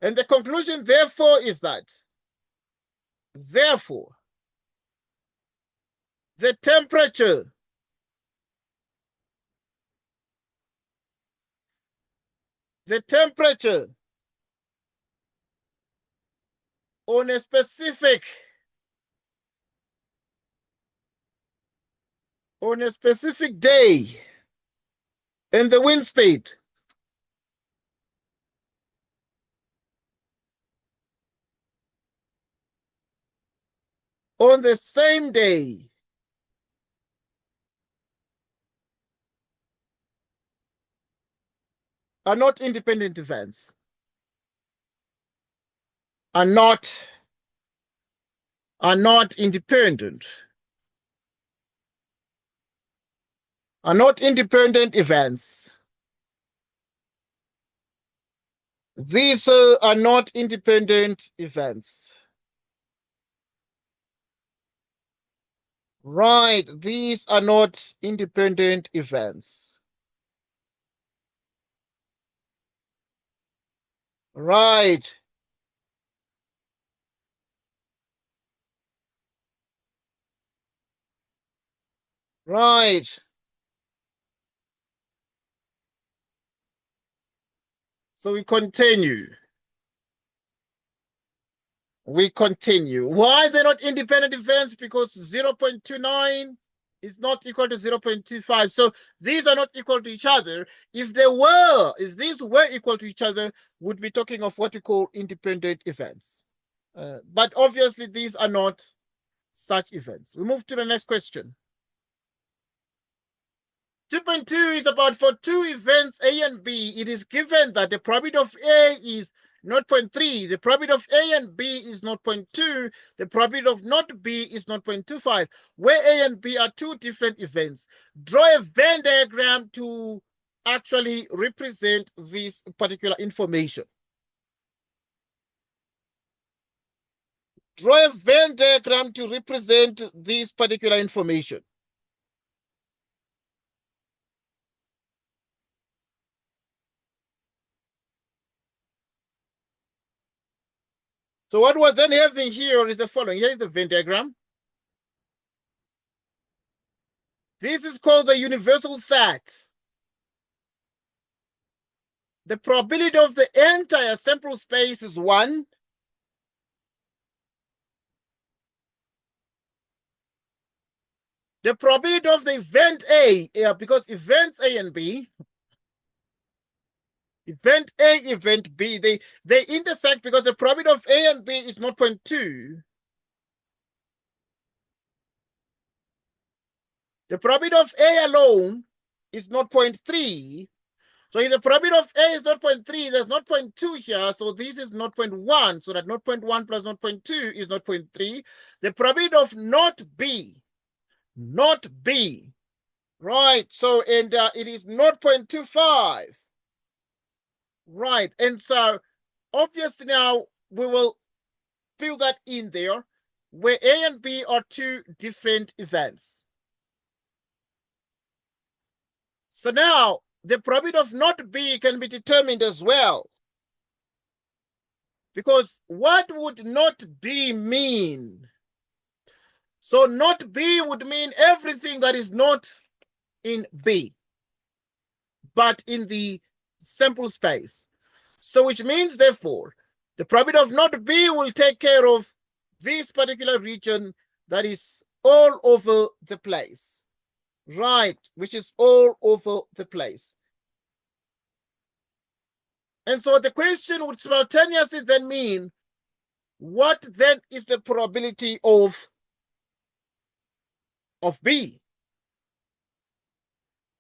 And the conclusion, therefore, is that, therefore, the temperature on a specific on a specific day and the wind speed on the same day are not independent events, are not independent, are not independent events. These are not independent events. Right, these are not independent events. Right. Right. So we continue. We continue. Why they're not independent events? Because 0.29 is not equal to 0.25. So these are not equal to each other. If these were equal to each other, we'd be talking of what we call independent events. But obviously these are not such events. We move to the next question. 2.2 is about for two events A and B, it is given that the probability of A is 0.3, the probability of A and B is 0.2, the probability of not B is 0.25, where A and B are two different events. Draw a Venn diagram to actually represent this particular information. Draw a Venn diagram to represent this particular information. So what we're then having here is the following. Here is the Venn diagram. This is called the universal set. The probability of the entire sample space is 1. The probability of the event A, because events A and B, event A, event B, they intersect because the probability of A and B is 0.2. The probability of A alone is 0.3. So if the probability of A is 0.3, there's 0.2 here, so this is 0.1, so that 0.1 plus 0.2 is 0.3. The probability of not B, right, so and it is 0.25. Right, and so obviously now we will fill that in there, where A and B are two different events. So now the probability of not B can be determined as well. Because what would not B mean? So not B would mean everything that is not in B, but in the sample space. So which means, therefore, the probability of not B will take care of this particular region that is all over the place. Right, which is all over the place. And so the question would simultaneously then mean, what then is the probability of B?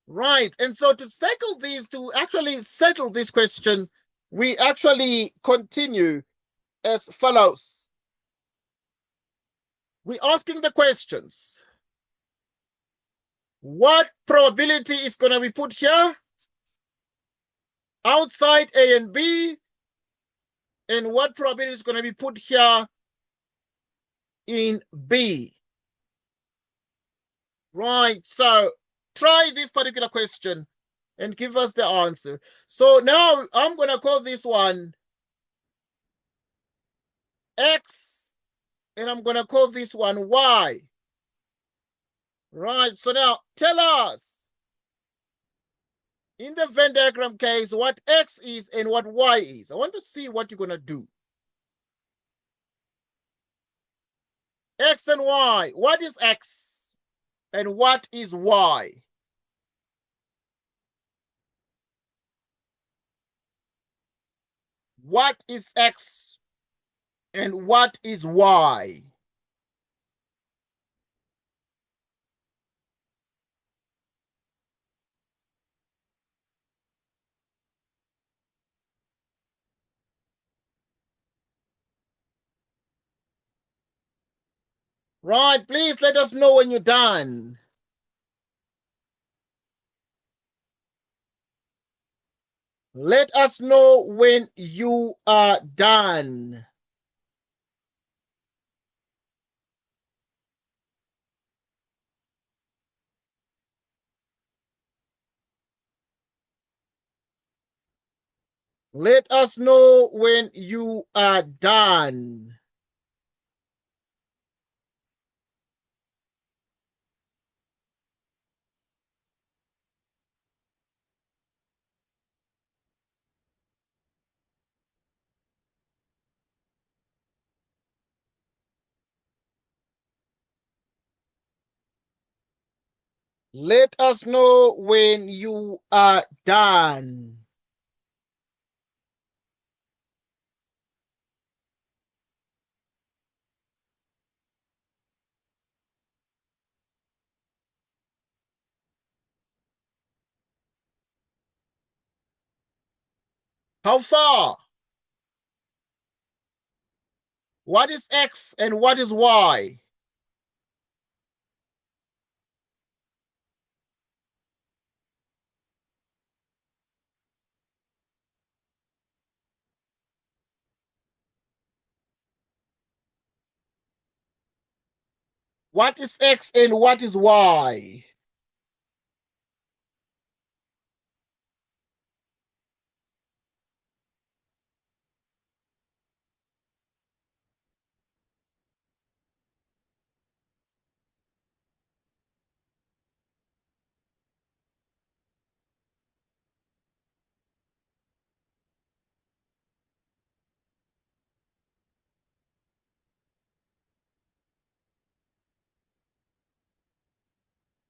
Right, and so to actually settle this question, we actually continue as follows. We're asking the questions. What probability is going to be put here outside A and B? And what probability is going to be put here in B? Right, so try this particular question and give us the answer. So now I'm going to call this one X, and I'm going to call this one Y. Right, so now tell us, in the Venn diagram case, what X is and what Y is. I want to see what you're going to do. X and Y. What is X? and what is y? What is x and what is y? Right, please let us know when you're done. Let us know when you are done. Let us know when you are done. Let us know when you are done. How far? What is x and what is y? What is x and what is y?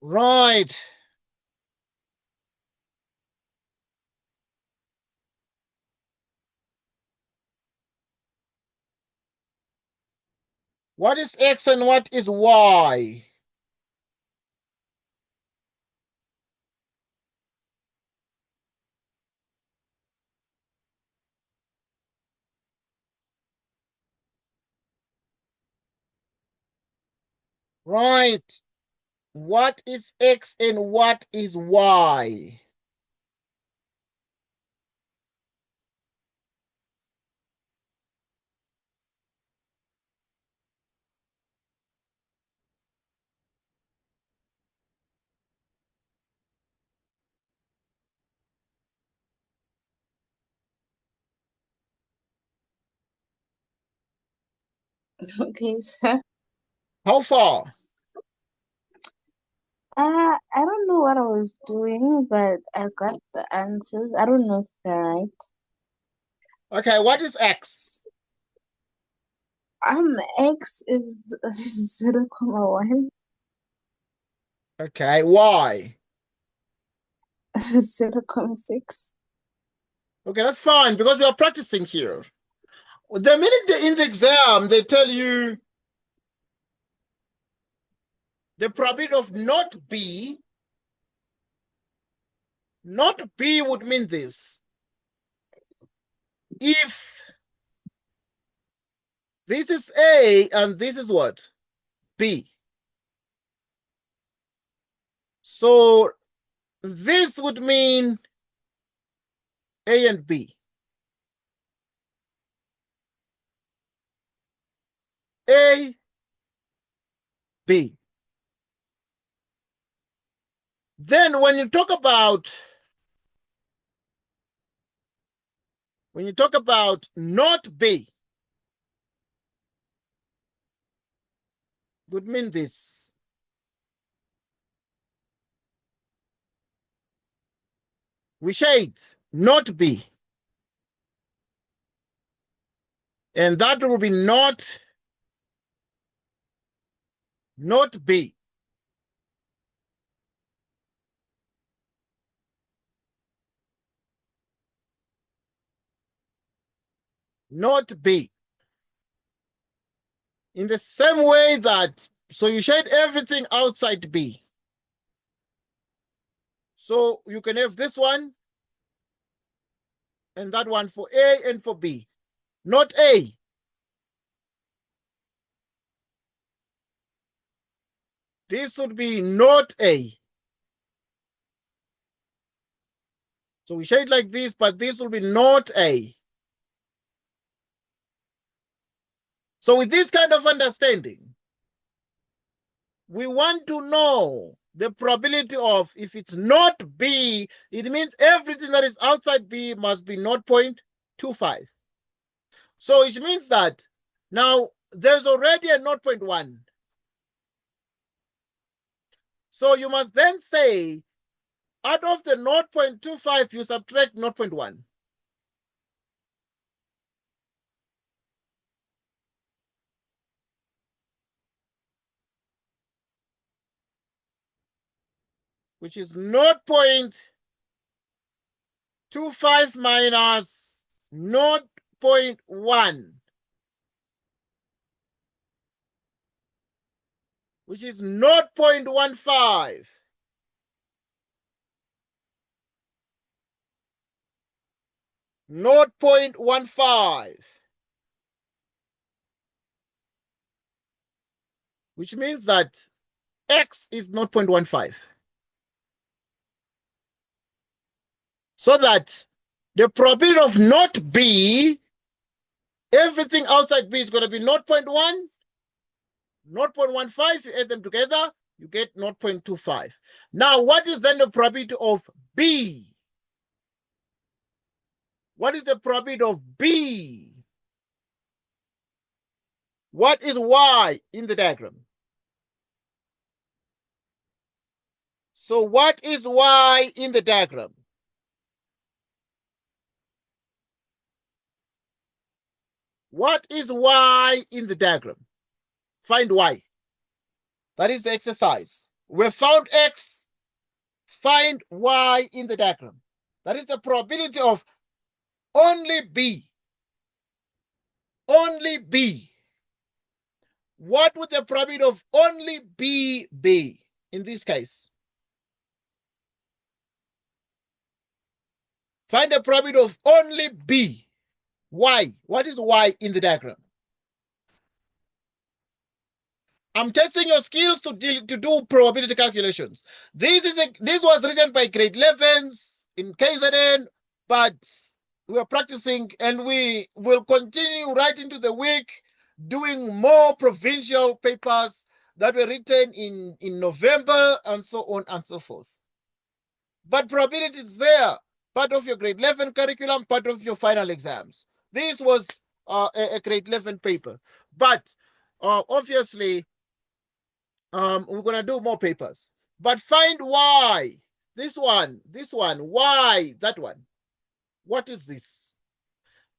Right. What is x and what is y? Right. What is x and what is y? Okay, so How far? I don't know what I was doing, but I got the answers. I don't know if they're right. Okay, what is x? X is 0.1, Okay, y? 0.6. Okay, that's fine because we are practicing here. The minute in the exam they tell you the probability of not B would mean this. If this is A and this is what? B. So this would mean A and B. A, B. Then when you talk about not B, would mean this. We shade not B. And that will be not B. not B. In the same way that, so you shade everything outside B. So you can have this one and that one for A and for B. Not A. This would be not A. So we shade like this, but this will be not A. So with this kind of understanding, we want to know the probability of, if it's not B, it means everything that is outside B must be 0.25. So it means that now there's already a 0.1. So you must then say, out of the 0.25, you subtract 0.1. Which is 0.25 minus 0.1, which is 0.15. Not 0.15, which means that X is 0.15. So that the probability of not B, everything outside B is going to be 0.1, 0.15. You add them together, you get 0.25. Now, what is then the probability of B? What is the probability of B? What is Y in the diagram? So what is Y in the diagram? What is Y in the diagram? Find Y. That is the exercise. We found X. Find Y in the diagram. That is the probability of only B. Only B. What would the probability of only B be in this case? Find the probability of only B. Y. What is Y in the diagram? I'm testing your skills to do probability calculations. This was written by grade 11s in KZN, but we are practicing and we will continue right into the week doing more provincial papers that were written in November and so on and so forth. But probability is there, part of your grade 11 curriculum, part of your final exams. This was a grade 11 paper, but obviously we're gonna do more papers. But find Y. This one, Y, that one. What is this?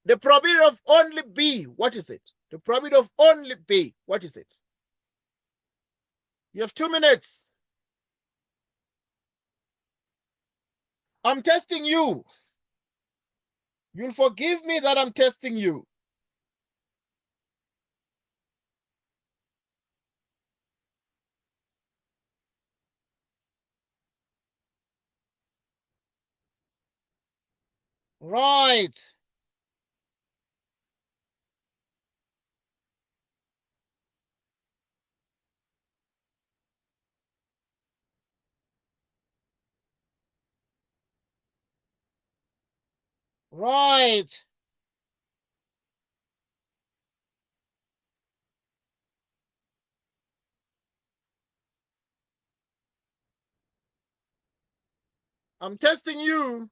The probability of only B, what is it? The probability of only B, what is it? You have 2 minutes. I'm testing you. You'll forgive me that I'm testing you. Right. Right. I'm testing you.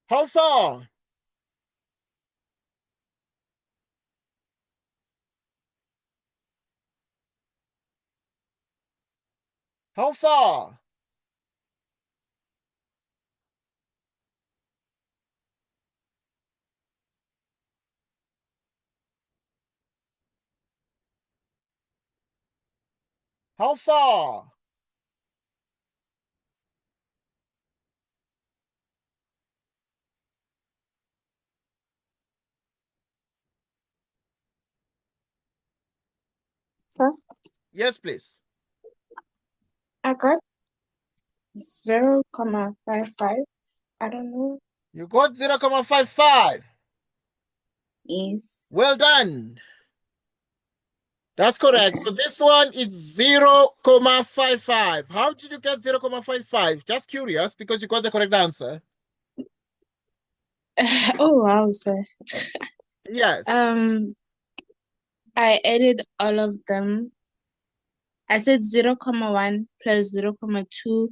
How far? How far? How far? So Yes, please. I got 0.55. I don't know. You got 0.55. Is Well done. That's correct. okay. So this one is 0.55. How did you get 0.55? Just curious because you got the correct answer. Oh wow, so Yes. um I added all of them. I said 0.1 plus 0.2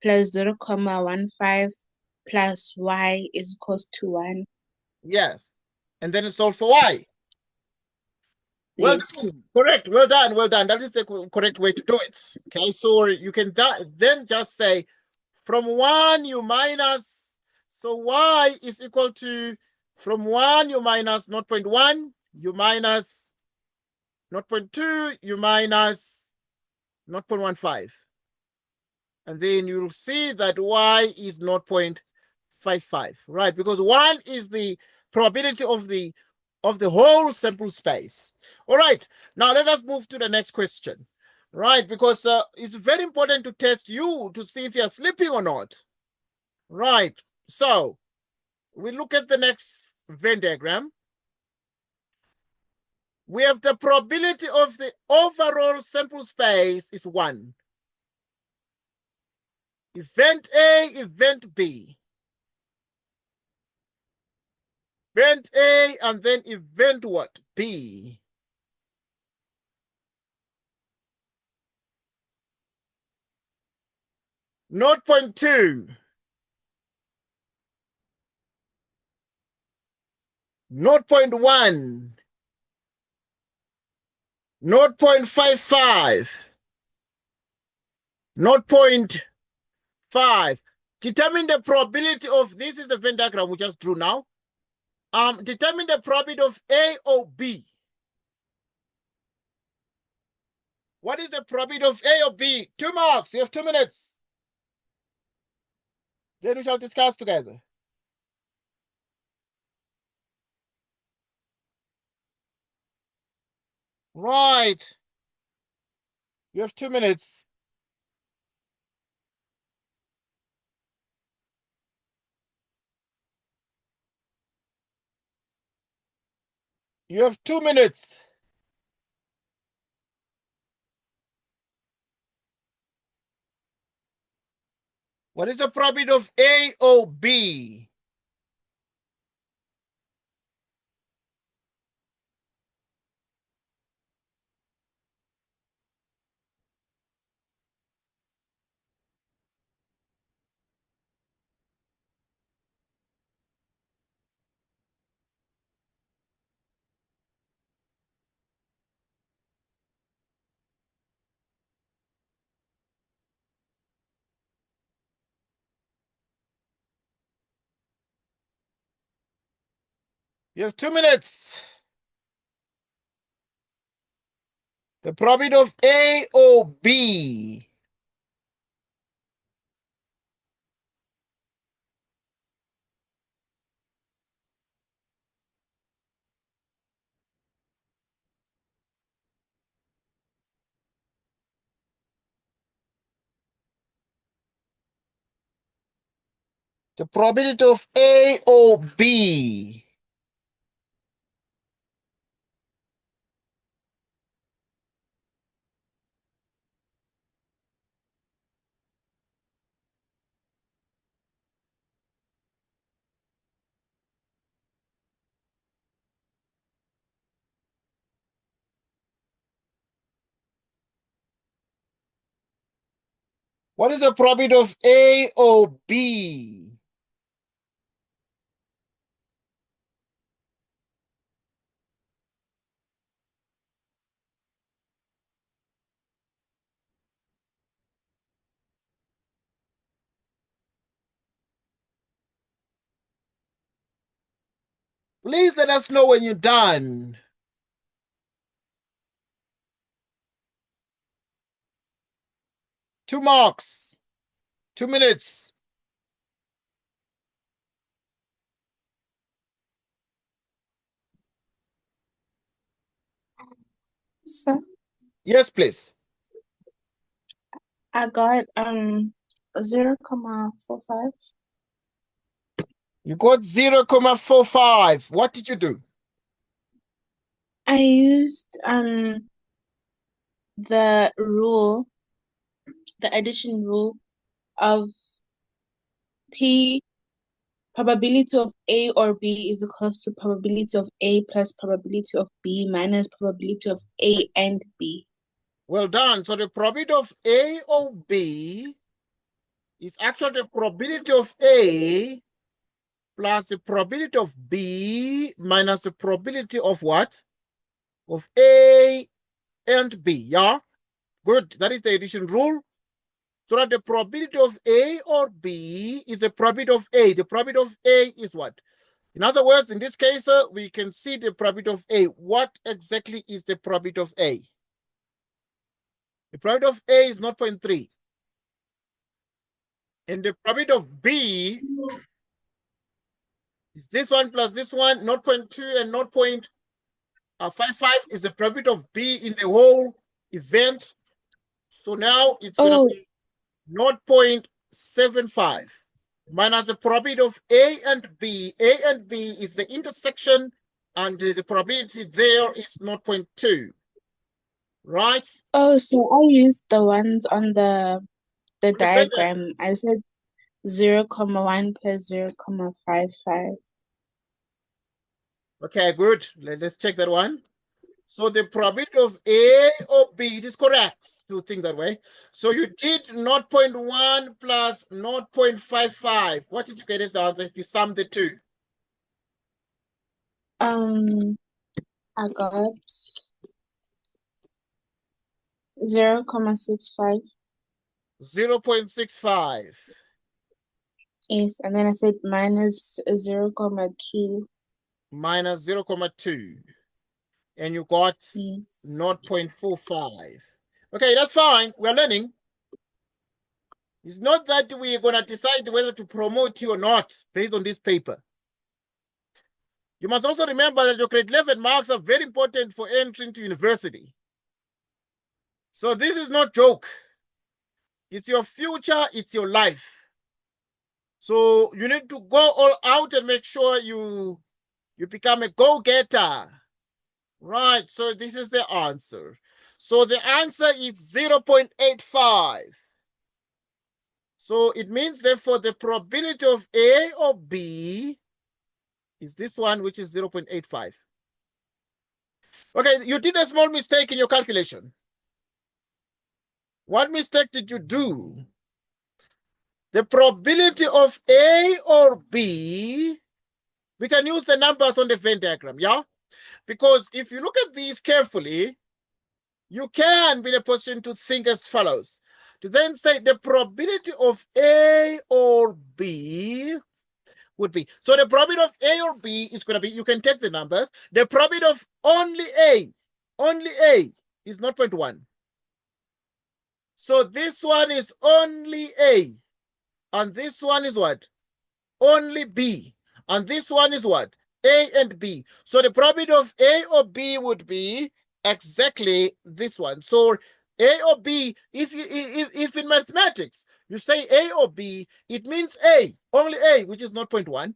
plus 0.15 plus y is equals to 1. Yes. And then it's solved for y. Well Yes. done. Correct. Well done. Well done. That is the correct way to do it. Okay. So you can then just say from 1 you minus. So y is equal to from 1 you minus 0.1, you minus 0.2, you minus 0.15. And then you'll see that y is 0.55, right? Because 1 is the probability of the whole sample space. All right, now let us move to the next question, right? Because it's very important to test you to see if you're sleeping or not, right? So we look at the next Venn diagram. We have the probability of the overall sample space is 1. Event A, event B. Event A and then event what? B. Not 0.2, 0.1, 0.55, 0.5. Determine the probability of, this is the Venn diagram we just drew now. Determine the probability of A or B. What is the probability of A or B? 2 marks. You have 2 minutes. Then we shall discuss together. Right. You have 2 minutes. You have 2 minutes. What is the probability of A or B? You have 2 minutes. The probability of A or B. The probability of A or B. What is the probability of A or B? Please let us know when you're done. 2 marks. 2 minutes. So Yes, please. I got 0.45. You got 0.45. What did you do? I used the rule, the addition rule of P, probability of A or B is equals to probability of A plus probability of B minus probability of A and B. Well done. So the probability of A or B is actually the probability of A plus the probability of B minus the probability of what? Of A and B, yeah? Good. That is the addition rule. So that the probability of A or B is the probability of A. The probability of A is what? In other words, in this case, we can see the probability of A. What exactly is the probability of A? The probability of A is 0.3. And the probability of B is this one plus this one, 0.2 and 0.55 is the probability of B in the whole event. So now it's going to be 0.75 minus the probability of A and B. A and B is the intersection, and the probability there is 0.2. Right? Oh, so I used the ones on the On the diagram. I said 0.1 plus 0.55. Okay, good. Let's check that one. So the probability of A or B, it is correct to think that way. So you did 0.1 plus 0.55. What did you get as the answer if you sum the two? I got 0.65. 0.65 Yes, and then I said minus 0.2. minus 0.2. And you got Yes. 0.45. Okay, that's fine. We're learning. It's not that we're going to decide whether to promote you or not based on this paper. You must also remember that your grade 11 marks are very important for entering to university. So this is not joke. It's your future, it's your life. So you need to go all out and make sure you become a go-getter. Right, so this is the answer. So the answer is 0.85. So it means therefore the probability of A or B is this one, which is 0.85. Okay, you did a small mistake in your calculation. What mistake did you do? The probability of A or B, we can use the numbers on the Venn diagram, yeah? Because if you look at these carefully, you can be in a position to think as follows. To then say the probability of A or B would be, so the probability of A or B is going to be, you can take the numbers, the probability of only A is 0.1. So this one is only A. And this one is what? Only B. And this one is what? A and B. So the probability of A or B would be exactly this one. So A or B, if in mathematics you say A or B, it means A, only A, which is 0.1,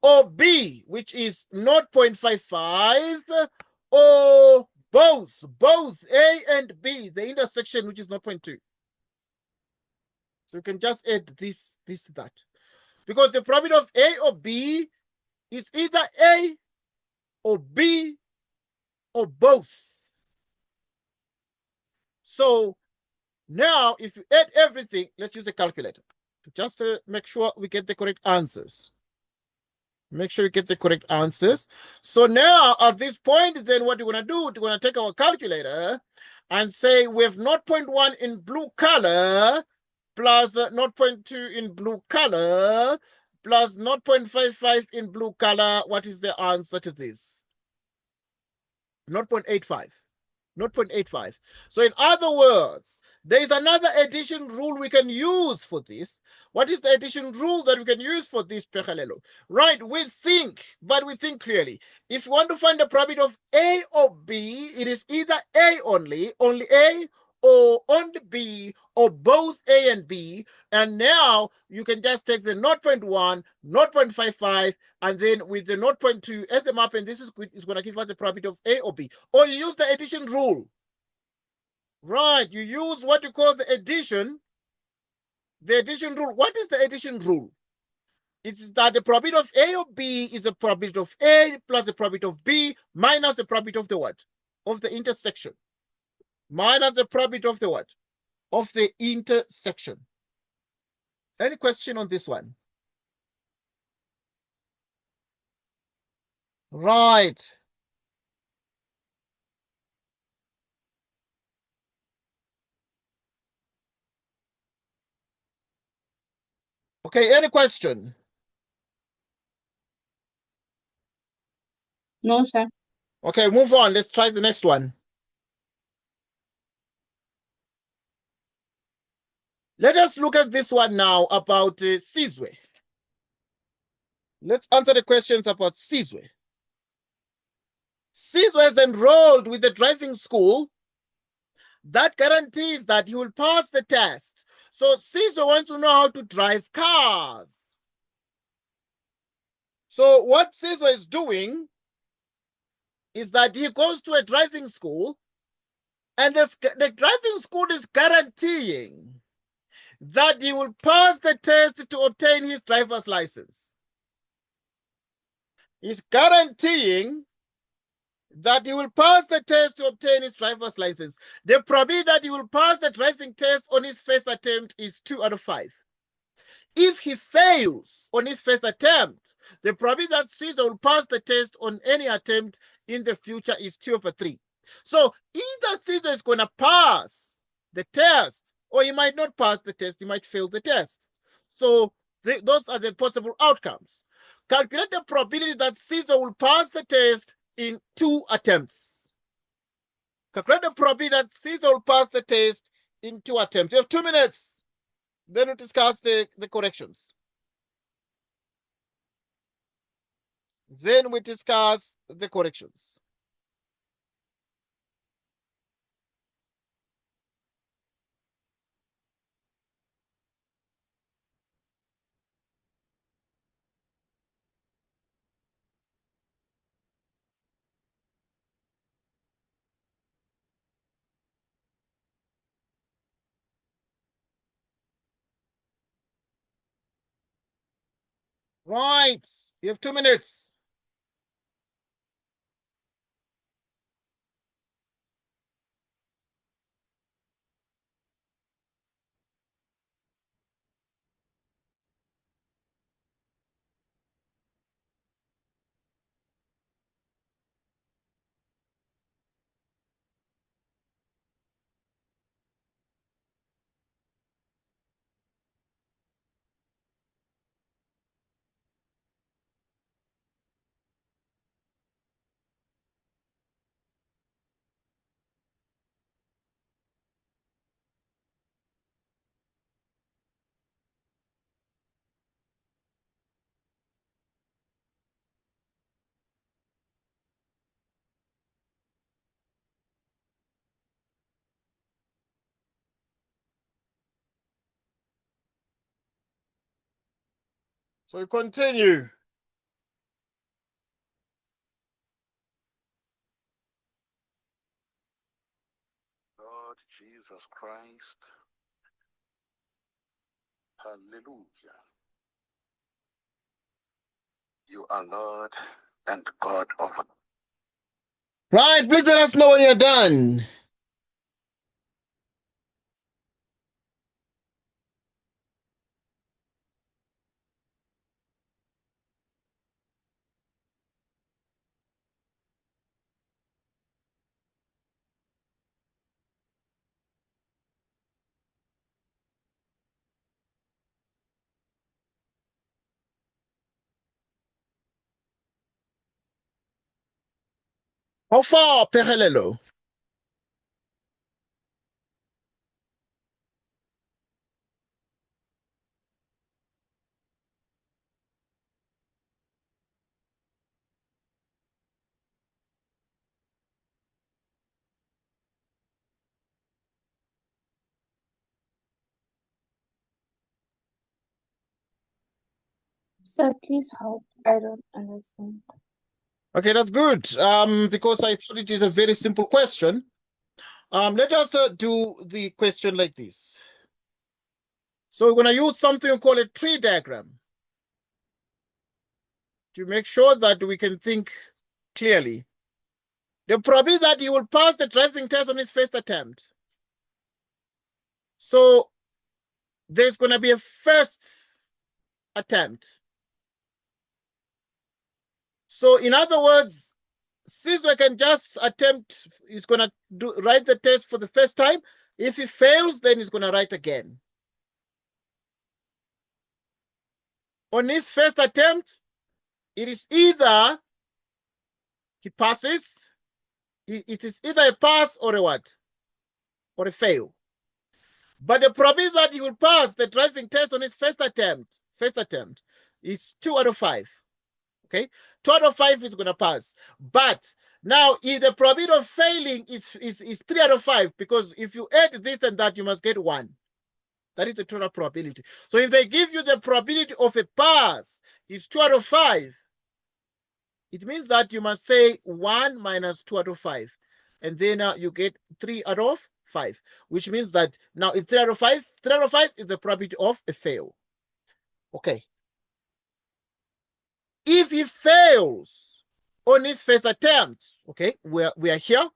or B, which is 0.55, or both A and B, the intersection, which is 0.2. So you can just add this, that. Because the probability of A or B is either A or B or both. So now if you add everything, let's use a calculator to just make sure we get the correct answers. Make sure you get the correct answers. So now at this point, then what we're going to do, we're going to take our calculator and say we have 0.1 in blue color plus 0.2 in blue color plus 0.55 in blue color. What is the answer to this? 0.85. 0.85. So in other words, there is another addition rule we can use for this. What is the addition rule that we can use for this, Pechalelo? Right, we think clearly. If you want to find the probability of A or B, it is either A only A, or only B, or both A and B. And now you can just take the 0.1, 0.55, and then with the 0.2 add them up, and this is going to give us the probability of A or B. Or you use the addition rule. Right, you use what you call the addition rule. What is the addition rule? It's that the probability of A or B is the probability of A plus the probability of B minus the probability of the what? Of the intersection. Minus the probability of the what? Of the intersection. Any question on this one? Right. Okay, any question? No, sir. Okay, move on. Let's try the next one. Let us look at this one now about Sizwe. Let's answer the questions about Sizwe. Sizwe is enrolled with the driving school that guarantees that he will pass the test. So Sizwe wants to know how to drive cars. So what Sizwe is doing is that he goes to a driving school, and the driving school is guaranteeing that he will pass the test to obtain his driver's license. He's guaranteeing that he will pass the test to obtain his driver's license. The probability that he will pass the driving test on his first attempt is 2 out of 5. If he fails on his first attempt, the probability that Caesar will pass the test on any attempt in the future is 2 over 3. So either Caesar is going to pass the test, or he might not pass the test, he might fail the test. So those are the possible outcomes. Calculate the probability that Caesar will pass the test in 2 attempts. Calculate the probability that Caesar will pass the test in 2 attempts. You have 2 minutes. Then we'll discuss the corrections. Then we discuss the corrections. Right. You have 2 minutes. So we continue. Lord Jesus Christ. Hallelujah. You are Lord and God of. Right. Please let us know when you're done. How far, Pehelelo? Sir, please help. I don't understand. Okay, that's good. Because I thought it is a very simple question. Let us do the question like this. So we're going to use something we call a tree diagram to make sure that we can think clearly. The probability that he will pass the driving test on his first attempt. So there's going to be a first attempt. So in other words, Sizwe can just attempt, he's going to write the test for the first time. If he fails, then he's going to write again. On his first attempt, it is either he passes, it is either a pass or a what? Or a fail. But the probability that he will pass the driving test on his first attempt is 2 out of 5. Okay, 2 out of 5 is going to pass. But now, if the probability of failing is 3 out of 5, because if you add this and that, you must get 1. That is the total probability. So if they give you the probability of a pass is 2 out of 5, it means that you must say 1 minus 2 out of 5. And then you get 3 out of 5, which means that now it's 3 out of 5. 3 out of 5 is the probability of a fail. Okay. If he fails on his first attempt, okay, we are here.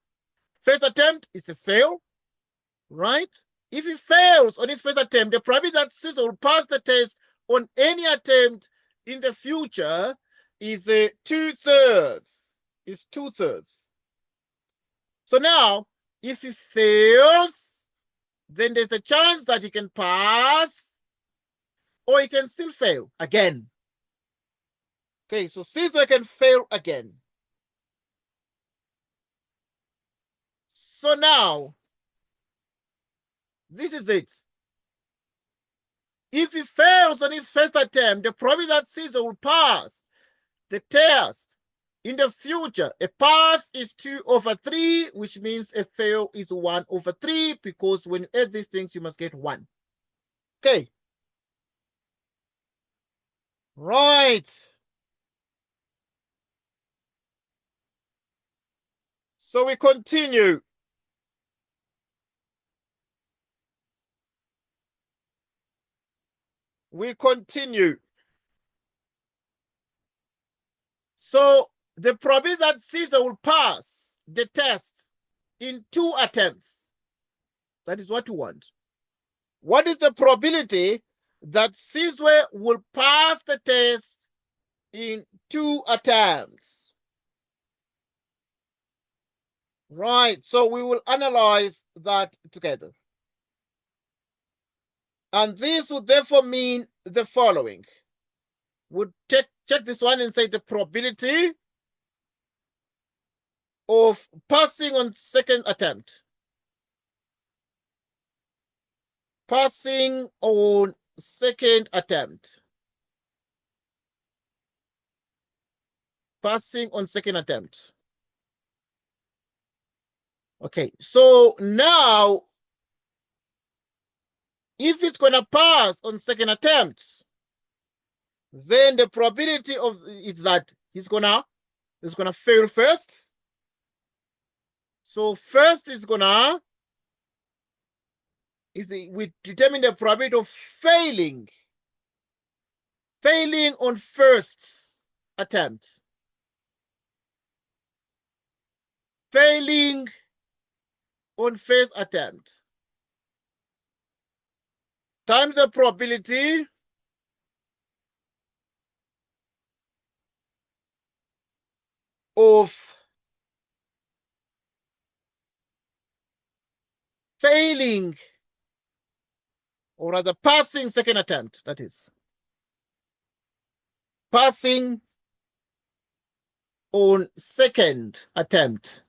First attempt is a fail, right? If he fails on his first attempt, the probability that Sizwe will pass the test on any attempt in the future is 2/3. Is 2/3. So now, if he fails, then there's a chance that he can pass, or he can still fail again. Okay, so Sizwe can fail again. So now, this is it. If he fails on his first attempt, the probability that Sizwe will pass the test in the future, a pass is 2/3, which means a fail is 1/3, because when you add these things, you must get 1. Okay. Right. So we continue. We continue. So the probability that Sizwe will pass the test in 2 attempts, that is what we want. What is the probability that Sizwe will pass the test in 2 attempts? Right, so we will analyze that together. And this would therefore mean the following. We'll check this one and say the probability of passing on second attempt. Passing on second attempt. Passing on second attempt. Okay, so now, if it's going to pass on second attempt, then the probability of is that he's gonna fail first. So first is gonna we determine the probability of failing on first attempt. Failing on first attempt times the probability of failing, or rather passing second attempt, that is. Passing on second attempt.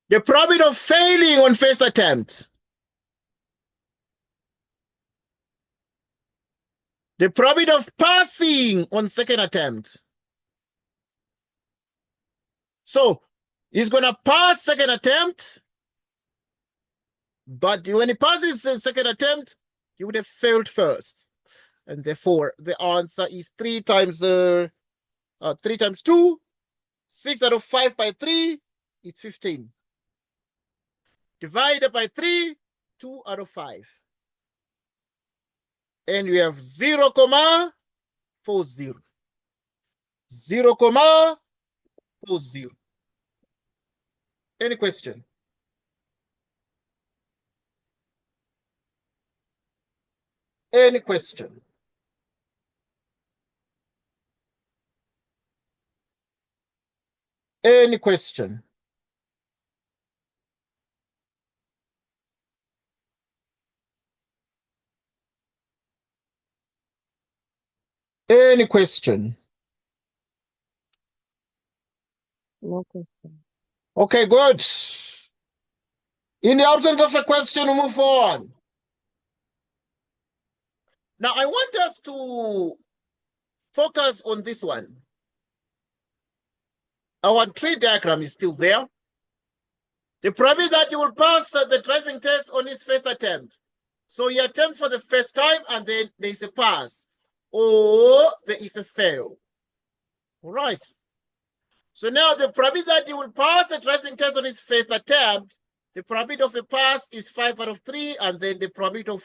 The probability of failing on first attempt. The probability of passing on second attempt. So he's going to pass second attempt. But when he passes the second attempt, he would have failed first. And therefore, the answer is 3 times 2. 6 out of 5 by 3 is 15. Divided by 3, 2 out of 5. And we have 0, 40. 0, 40. Any question? Any question? Any question? Any question? No question. Okay, good. In the absence of a question, we move on. Now, I want us to focus on this one. Our tree diagram is still there. The probability that you will pass the driving test on his first attempt. So you attempt for the first time and then there is a pass or there is a fail. All right. So now the probability that you will pass the driving test on his first attempt, the probability of a pass is 5 out of 3, and then the probability of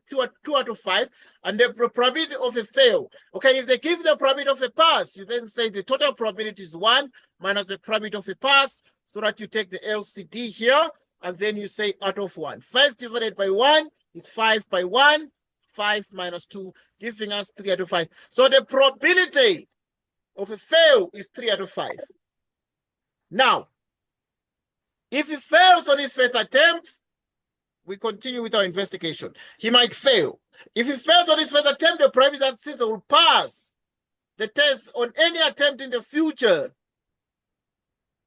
2 out of 5, and the probability of a fail. Okay, if they give the probability of a pass, you then say the total probability is 1 minus the probability of a pass, so that you take the LCD here, and then you say out of 1. 5 divided by 1 is 5 by 1, 5 minus 2, giving us 3 out of 5. So the probability of a fail is 3 out of 5. Now, if he fails on his first attempt, we continue with our investigation. He might fail. If he fails on his first attempt, the probability that Caesar will pass the test on any attempt in the future.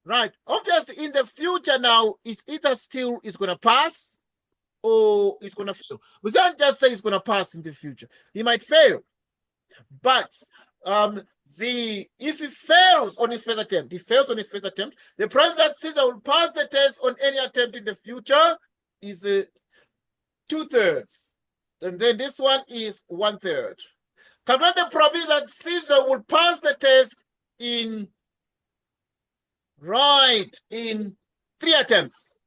Right. Obviously, in the future now, it's either still is going to pass or it's going to fail. We can't just say it's going to pass in the future. He might fail. But if he fails on his first attempt, the probability that Caesar will pass the test on any attempt in the future is 2/3. And then this one is 1/3. Calculate the probability that Caesar will pass the test in 3 attempts.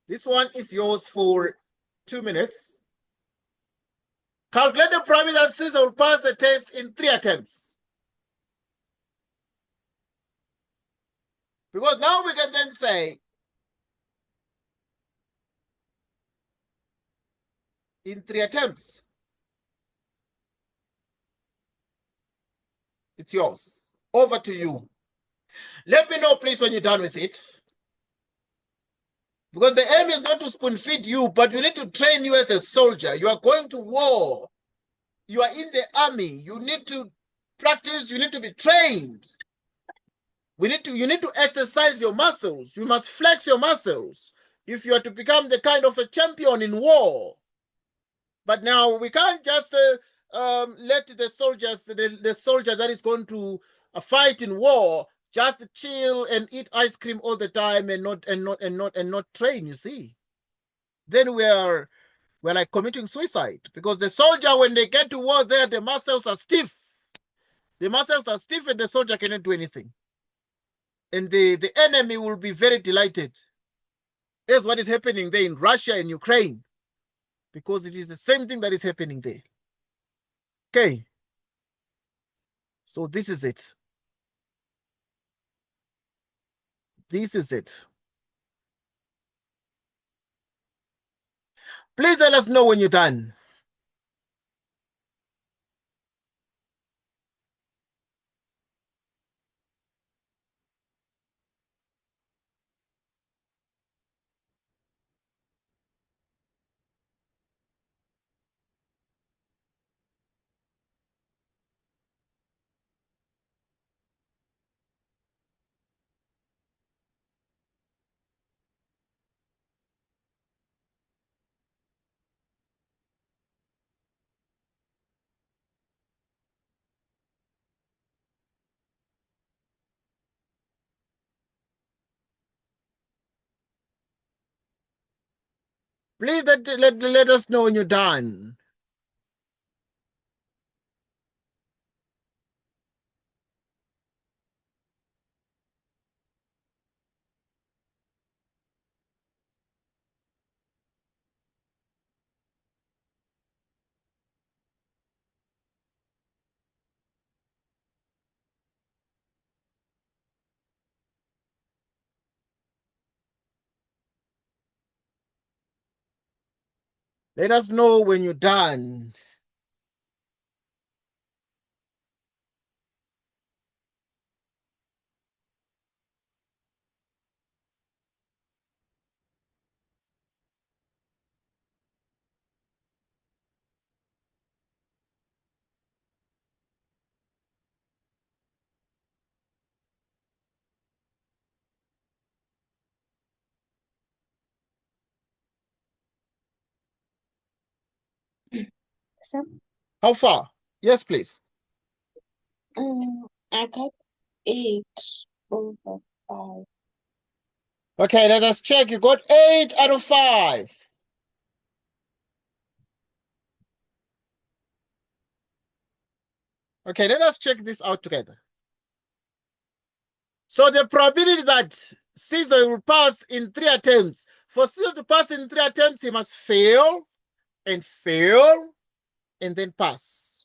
This one is yours for 2 minutes. Calculate the probability that Caesar will pass the test in 3 attempts. Because now we can then say, in 3 attempts, it's yours. Over to you. Let me know, please, when you're done with it. Because the aim is not to spoon feed you, but we need to train you as a soldier. You are going to war. You are in the army. You need to practice. You need to be trained. You need to exercise your muscles. You must flex your muscles if you are to become the kind of a champion in war. But now we can't just let the soldier that is going to fight in war just chill and eat ice cream all the time and not train. You see, then we're like committing suicide, because the soldier, when they get to war, there the muscles are stiff. The muscles are stiff, and the soldier cannot do anything. And the enemy will be very delighted. That's what is happening there in Russia and Ukraine, because it is the same thing that is happening there. Okay. So this is it. This is it. Please let us know when you're done. Please let us know when you're done. Let us know when you're done. So, How far? Yes, please. I got 8 over 5. Okay, let us check. You got 8 out of 5. Okay, let us check this out together. So the probability that Caesar will pass in 3 attempts. For Caesar to pass in 3 attempts, he must fail and fail and then pass.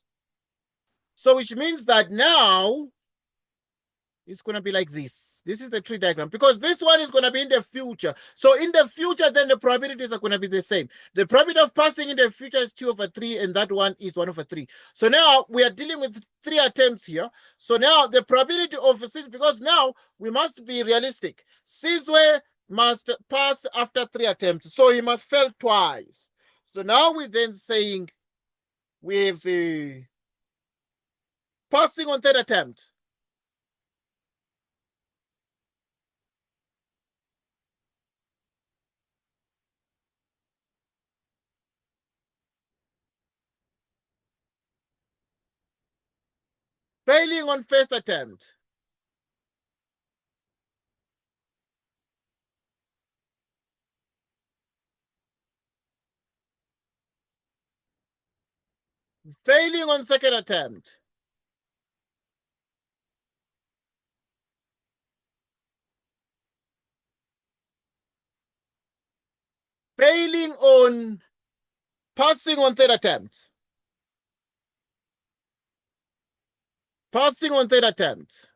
So which means that now it's going to be like this. This is the tree diagram because this one is going to be in the future. So in the future, then the probabilities are going to be the same. The probability of passing in the future is 2 over 3, and that one is 1 over 3. So now we are dealing with 3 attempts here. So now the probability of Caesar, because now we must be realistic. Caesar must pass after 3 attempts. So he must fail twice. So now we're then saying with passing on 3rd attempt. Failing on 1st attempt. Failing on 2nd attempt. Failing on passing on 3rd attempt. Passing on 3rd attempt.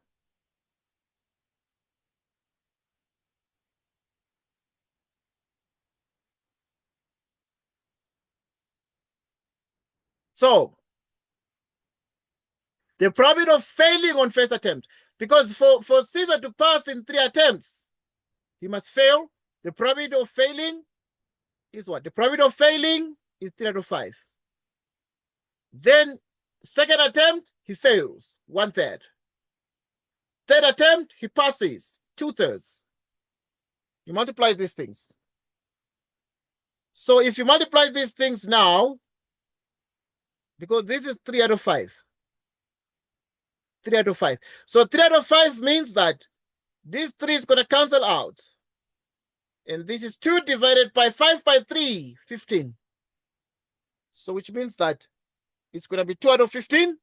So the probability of failing on 1st attempt, because for Caesar to pass in 3 attempts, he must fail. The probability of failing is what? The probability of failing is 3 out of 5. Then 2nd attempt, he fails, 1/3. 3rd attempt, he passes, 2/3. You multiply these things. So if you multiply these things now, because this is 3 out of 5. 3 out of 5. So 3 out of 5 means that this 3 is going to cancel out. And this is 2 divided by 5 by 3, 15. So which means that it's going to be 2 out of 15.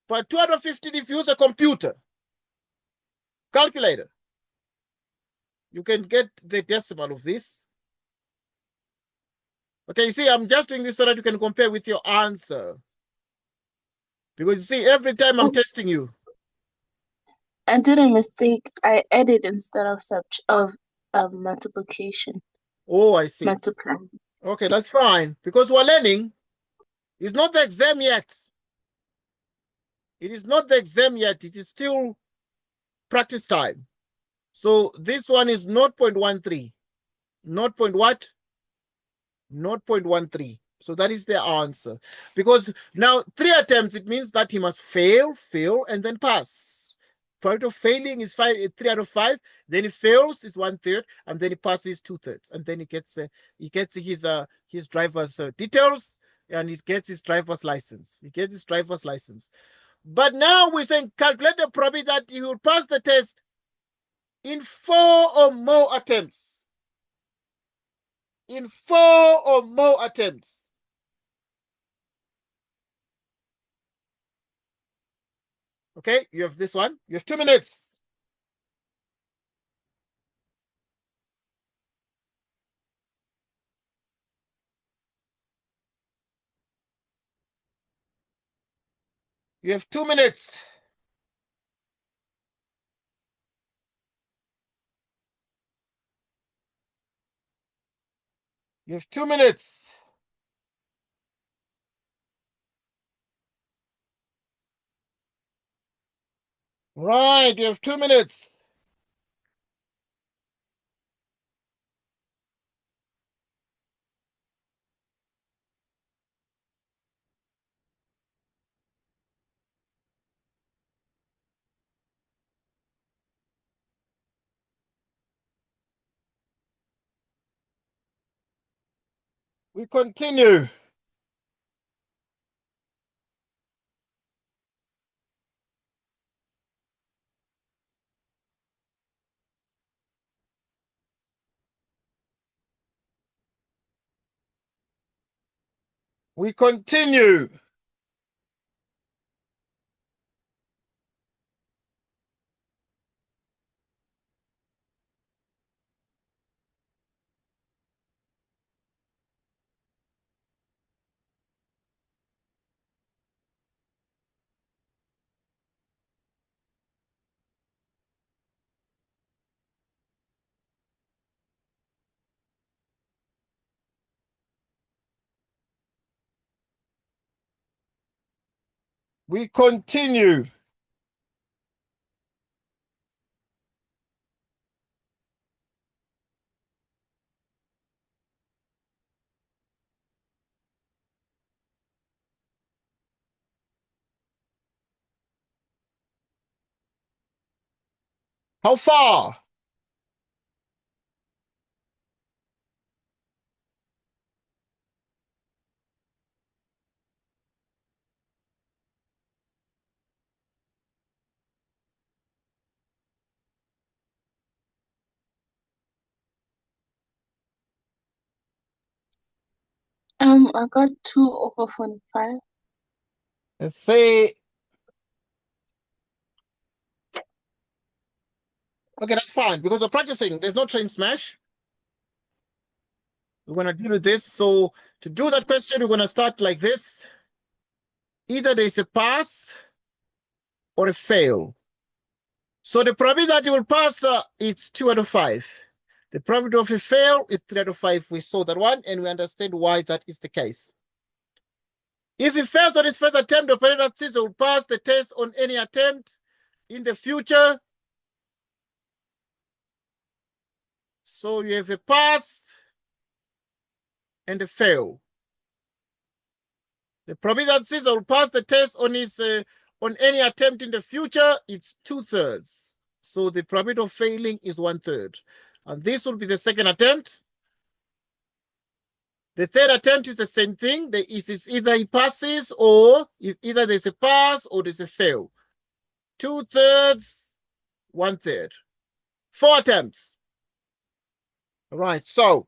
But 2 out of 15, if you use a computer, calculator, you can get the decimal of this. Okay, you see, I'm just doing this so that you can compare with your answer. Because you see, every time I'm testing you. I did a mistake. I added instead of multiplication. Oh, I see. Multiply. Okay, that's fine. Because we're learning. It's not the exam yet. It is not the exam yet. It is still practice time. So this one is 0.13. 0. What? 0.13. So that is the answer. Because now 3 attempts, it means that he must fail, and then pass. Part of failing is 3 out of 5. Then he fails is 1/3, and then he passes 2/3, and then he gets his driver's details, and he gets his driver's license. He gets his driver's license. But now we're saying calculate the probability that he will pass the test in 4 or more attempts. in 4 or more attempts. Okay, you have this one. You have 2 minutes. You have 2 minutes. You have 2 minutes. Right, you have 2 minutes. We continue. We continue. We continue. How far? I got 2/45. Let's say, okay, that's fine because we're practicing. There's no train smash. We're going to deal with this. So to do that question, we're going to start like this. Either there's a pass or a fail. So the probability that you will pass, it's 2 out of 5. The probability of a fail is 3 out of 5. We saw that one, and we understand why that is the case. If he fails on his first attempt, the operator will pass the test on any attempt in the future. So you have a pass and a fail. The probability that Caesar will pass the test on his on any attempt in the future, it's 2/3. So the probability of failing is 1/3. And this will be the second attempt. The third attempt is the same thing. It's either he passes or either there's a pass or there's a fail. 2/3, 1/3. 4 attempts. All right, so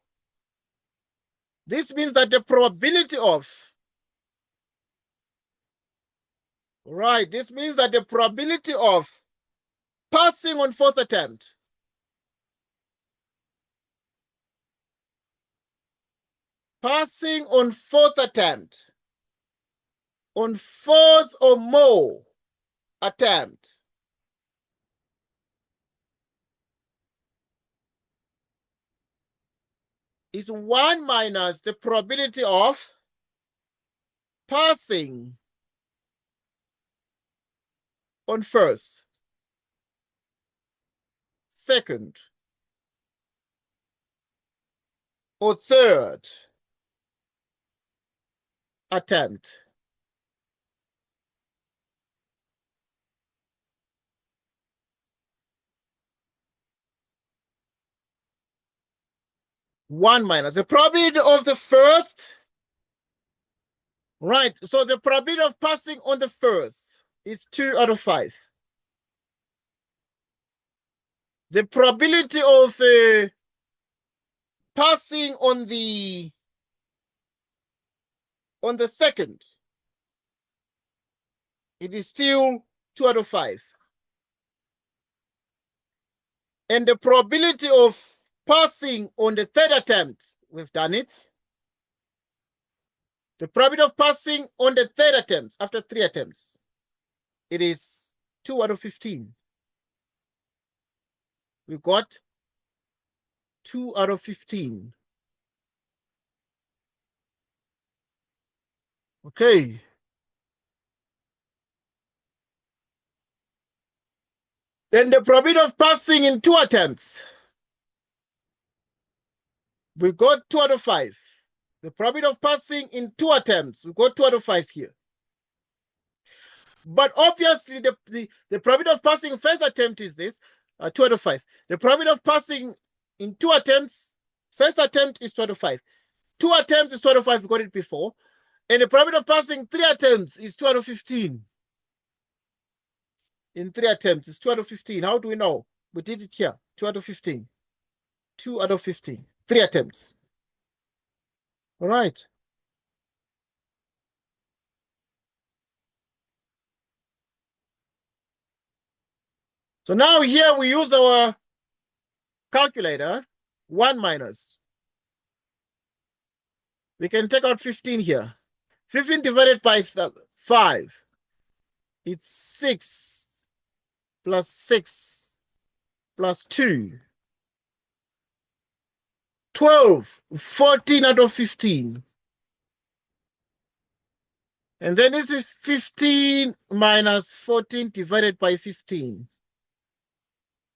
this means that the probability of this means that the probability of passing on 4th attempt passing on 4th attempt on 4th or more attempt is 1 minus the probability of passing on 1st, 2nd, or 3rd attempt. One minus the probability of the first. Right, so the probability of passing on the first is 2 out of 5. The probability of passing on the 2nd, it is still 2 out of 5. And the probability of passing on the 3rd attempt, we've done it. The probability of passing on the 3rd attempt after 3 attempts, it is 2 out of 15. We got 2 out of 15. Okay. Then the probability of passing in 2 attempts, we got 2 out of 5. The probability of passing in 2 attempts, we got 2 out of 5 here. But obviously, the probability of passing first attempt is this, 2 out of 5. The probability of passing in 2 attempts, first attempt is 2 out of 5. 2 attempts is 2 out of 5, we got it before. And the probability of passing 3 attempts is 2 out of 15. In 3 attempts, it's 2 out of 15. How do we know? We did it here, 2 out of 15. 2 out of 15, 3 attempts. All right. So now here we use our calculator, 1 minus. We can take out 15 here. 15 divided by 5, it's 6 plus 6 plus 2. 12, 14 out of 15. And then this is 15 minus 14 divided by 15,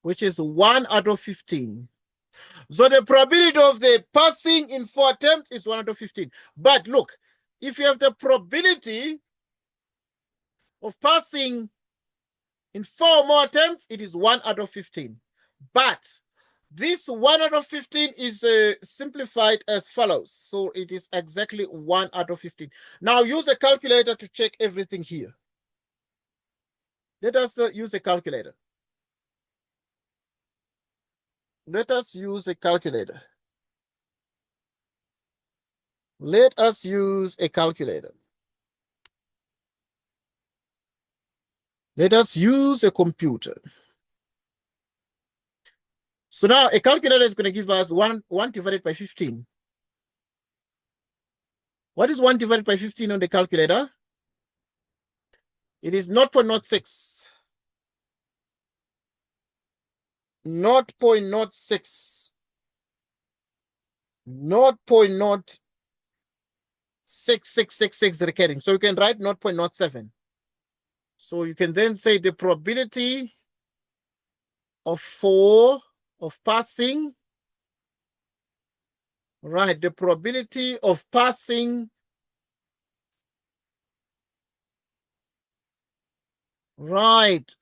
which is 1 out of 15. So the probability of the passing in 4 attempts is 1 out of 15. But look, if you have the probability of passing in 4 more attempts, it is 1 out of 15. But this 1 out of 15 is simplified as follows. So it is exactly 1 out of 15. Now use a calculator to check everything here. Let us use a calculator. Let us use a calculator. Let us use a calculator. Let us use a computer. So now a calculator is going to give us 1 divided by 15. What is 1 divided by 15 on the calculator? It is 0.06. 0.06. 0.06666 recurring. So you can write 0.07. So you can then say the probability of 4 of passing, right? The probability of passing, right?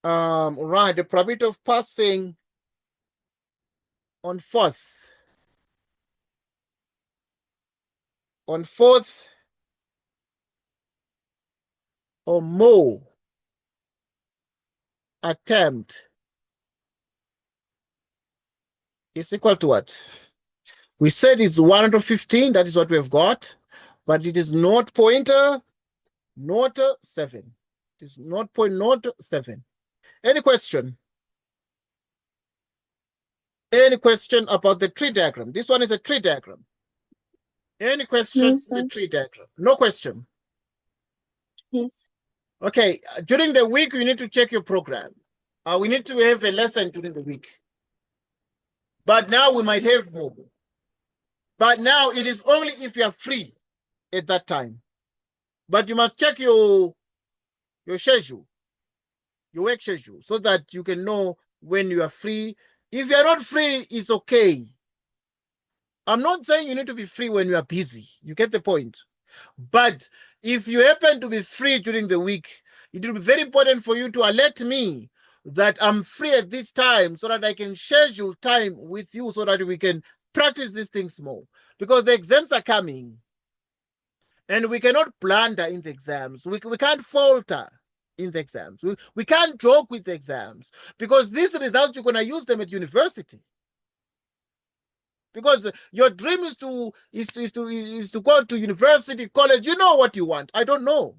Right, the probability of passing on 4th, or more attempt is equal to what? We said it's 115, that is what we've got, but it is 0.07. It is 0.07. Any question? Any question about the tree diagram? This one is a tree diagram. Any question? No, sir. The tree diagram. No question. Yes. Okay, during the week, you need to check your program. We need to have a lesson during the week. But now we might have more. But now it is only if you are free at that time. But you must check your schedule, your work schedule, so that you can know when you are free. If you are not free, it's okay. I'm not saying you need to be free when you are busy. You get the point. But if you happen to be free during the week, it will be very important for you to alert me that I'm free at this time so that I can schedule time with you so that we can practice these things more. Because the exams are coming and we cannot blunder in the exams. We can't falter in the exams. We can't joke with the exams because these results, you're going to use them at university. Because your dream is to go to university, college. You know what you want. I don't know.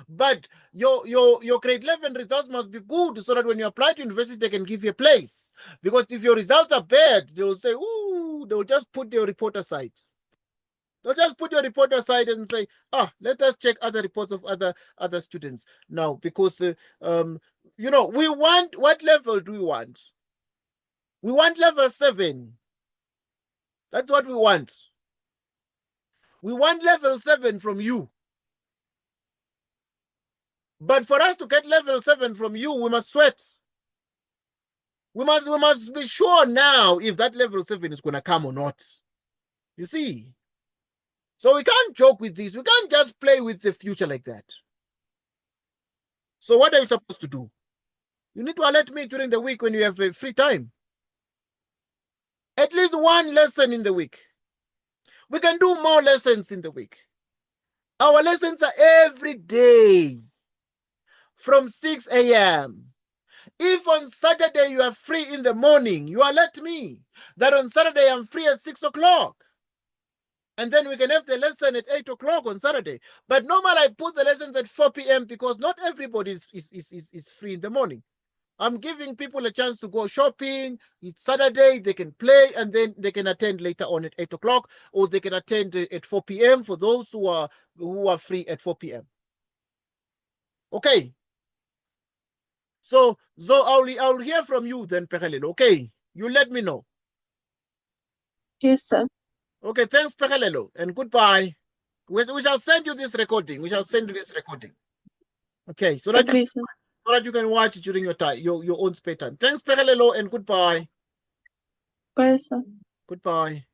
But your grade 11 results must be good so that when you apply to university, they can give you a place. Because if your results are bad, they will say, ooh, they will just put your report aside. They'll just put your report aside and say, let us check other reports of other students now. Because, we want, what level do we want? We want level 7. That's what we want. We want level 7 from you. But for us to get level 7 from you, we must sweat. We must be sure now if that level 7 is going to come or not. You see? So we can't joke with this. We can't just play with the future like that. So what are you supposed to do? You need to alert me during the week when you have a free time. At least one lesson in the week. We can do more lessons in the week. Our lessons are every day from 6 a.m. If on Saturday you are free in the morning, you alert me that on Saturday I'm free at 6 o'clock. And then we can have the lesson at 8 o'clock on Saturday. But normally I put the lessons at 4 p.m. because not everybody is free in the morning. I'm giving people a chance to go shopping. It's Saturday, they can play, and then they can attend later on at 8 o'clock, or they can attend at 4 p.m. for those who are free at 4 p.m. Okay. So I'll hear from you then, Pekalelo. Okay. You let me know. Yes, sir. Okay, thanks, Pekalelo, and goodbye. We shall send you this recording. We shall send you this recording. Okay, so that Okay, sir. so that you can watch it during your time, your own spare time. Thanks, Pekalelo, and goodbye. Bye, sir. Goodbye.